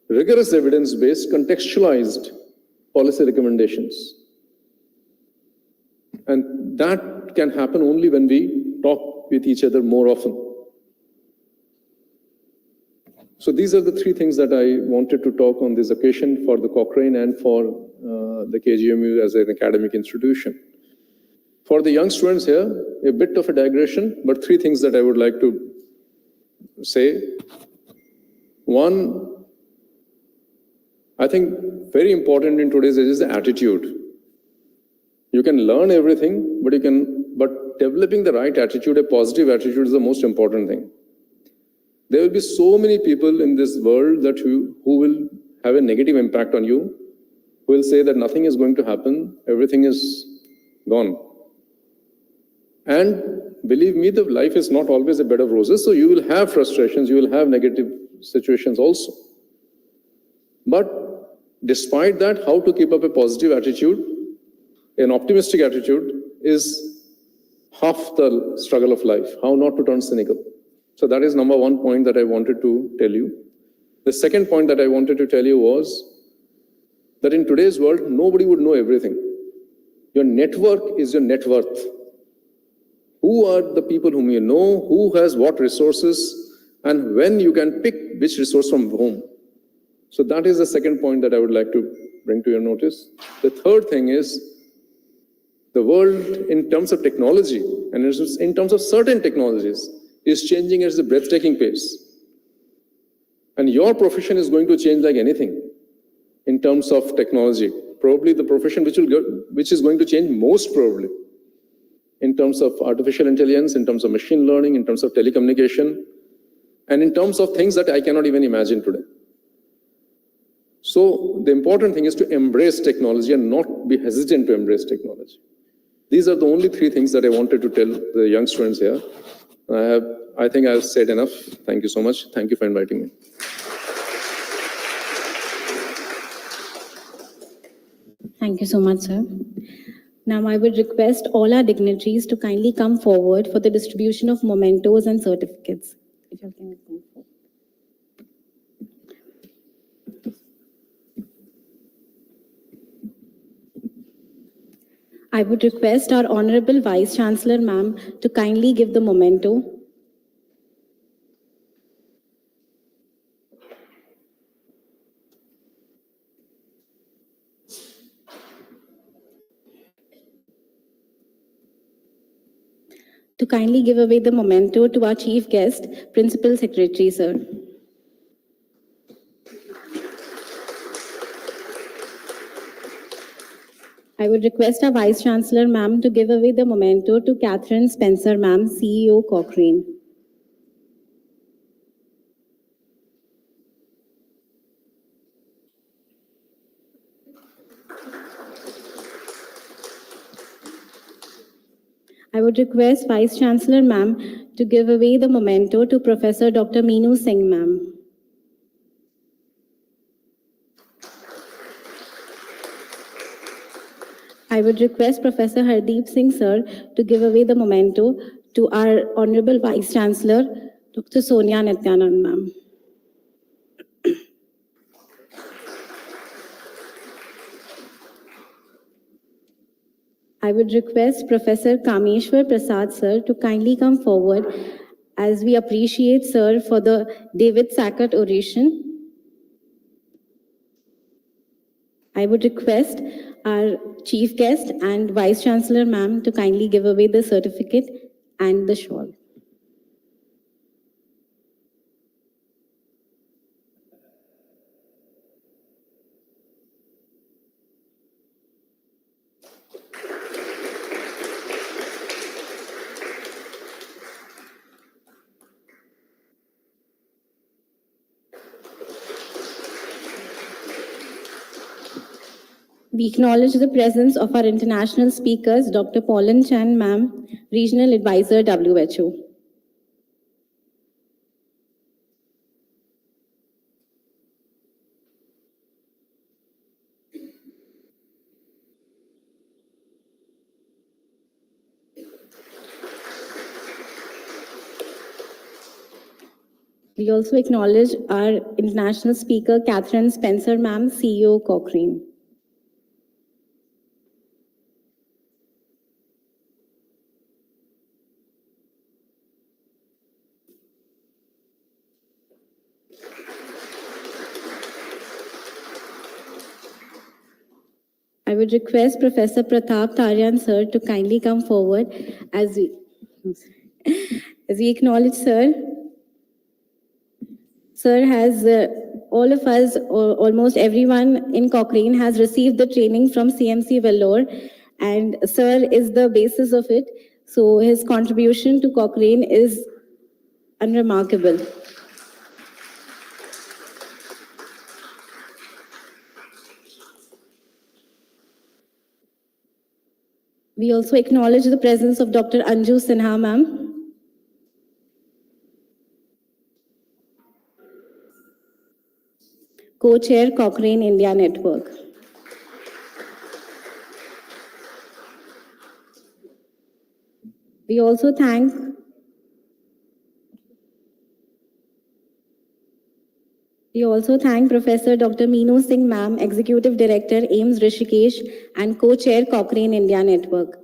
rigorous evidence-based, contextualized policy recommendations. And that can happen only when we talk with each other more often. So these are the 3 things that I wanted to talk on this occasion for the Cochrane and for the KGMU as an academic institution. For the young students here, a bit of a digression, but 3 things that I would like to say. One, I think very important in today's age is the attitude. You can learn everything, but developing the right attitude, a positive attitude, is the most important thing. There will be so many people in this world who will have a negative impact on you, who will say that nothing is going to happen, everything is gone. And believe me, the life is not always a bed of roses, so you will have frustrations, you will have negative situations also. But despite that, how to keep up a positive attitude, an optimistic attitude, is half the struggle of life, how not to turn cynical. So that is number 1 point that I wanted to tell you. The second point that I wanted to tell you was that in today's world, nobody would know everything. Your network is your net worth. Who are the people whom you know, who has what resources, and when you can pick which resource from whom. So that is the second point that I would like to bring to your notice. The third thing is the world in terms of technology and in terms of certain technologies is changing at a breathtaking pace. And your profession is going to change like anything in terms of technology. Probably the profession which is going to change most probably in terms of artificial intelligence, in terms of machine learning, in terms of telecommunication, and in terms of things that I cannot even imagine today. So the important thing is to embrace technology and not be hesitant to embrace technology. These are the only three things that I wanted to tell the young students here. I think I've said enough. Thank you so much. Thank you for inviting me. Thank you so much, sir. Now I would request all our dignitaries to kindly come forward for the distribution of mementos and certificates. If you can come forward. I would request our Honorable Vice Chancellor, ma'am, to kindly give the memento. To kindly give away the memento to our Chief Guest, Principal Secretary, sir. I would request our Vice Chancellor, ma'am, to give away the memento to Catherine Spencer, ma'am, CEO, Cochrane. I would request Vice Chancellor, ma'am, to give away the memento to Professor Dr. Meenu Singh, ma'am. I would request Professor Hardeep Singh, sir, to give away the memento to our Honorable Vice Chancellor, Dr. Sonia Nityanand, ma'am. I would request Professor Kameshwar Prasad, sir, to kindly come forward as we appreciate, sir, for the David Sackett oration. I would request our Chief Guest and Vice Chancellor, ma'am, to kindly give away the certificate and the shawl. We acknowledge the presence of our international speakers, Dr. Pauline Chan, ma'am, Regional Advisor, WHO. We also acknowledge our international speaker, Catherine Spencer, ma'am, CEO, Cochrane. I would request Professor Pratap Taryan, sir, to kindly come forward as we acknowledge, sir. Sir has, all of us, or almost everyone in Cochrane has received the training from CMC Vellore, and sir is the basis of it. So his contribution to Cochrane is unremarkable. We also acknowledge the presence of Dr. Anju Sinha, ma'am. Co-chair, Cochrane India Network. We also thank Professor Dr. Meenu Singh, ma'am, Executive Director, AIMS Rishikesh, and co-chair, Cochrane India Network.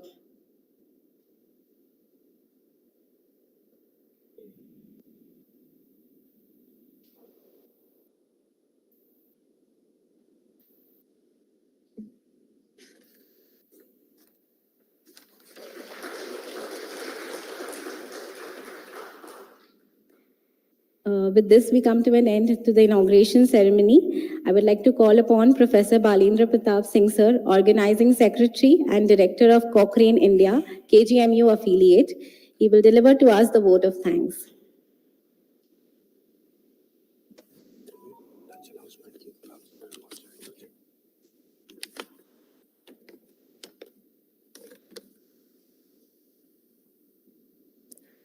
With this, we come to an end to the inauguration ceremony. I would like to call upon Professor Balendra Pratap Singh Sir, Organizing Secretary and Director of Cochrane India, KGMU affiliate. He will deliver to us the vote of thanks.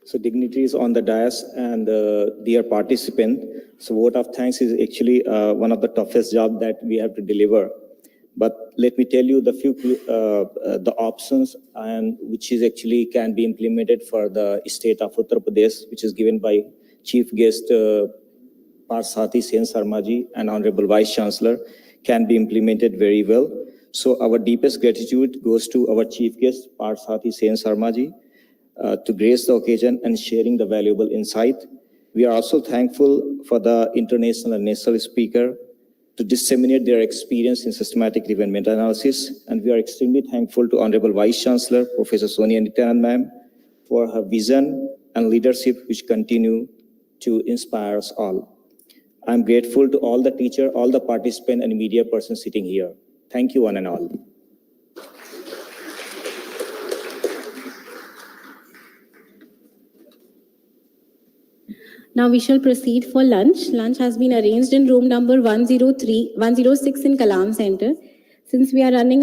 So dignitaries on the dais and dear participant, so vote of thanks is actually one of the toughest job that we have to deliver. But let me tell you the options and which is actually can be implemented for the state of Uttar Pradesh, which is given by Chief Guest Parsati Sen Sarmaji and Honorable Vice Chancellor, can be implemented very well. So our deepest gratitude goes to our Chief Guest Parsati Sen Sarmaji, to grace the occasion and sharing the valuable insight. We are also thankful for the international and national speaker to disseminate their experience in systematic review and meta-analysis. And we are extremely thankful to Honorable Vice Chancellor, Professor Sonia Nityanand Ma'am, for her vision and leadership, which continue to inspire us all. I'm grateful to all the teachers, all the participants and media persons sitting here. Thank you one and all. Now we shall proceed for lunch. Lunch has been arranged in room number 106 in Kalam Center. Since we are running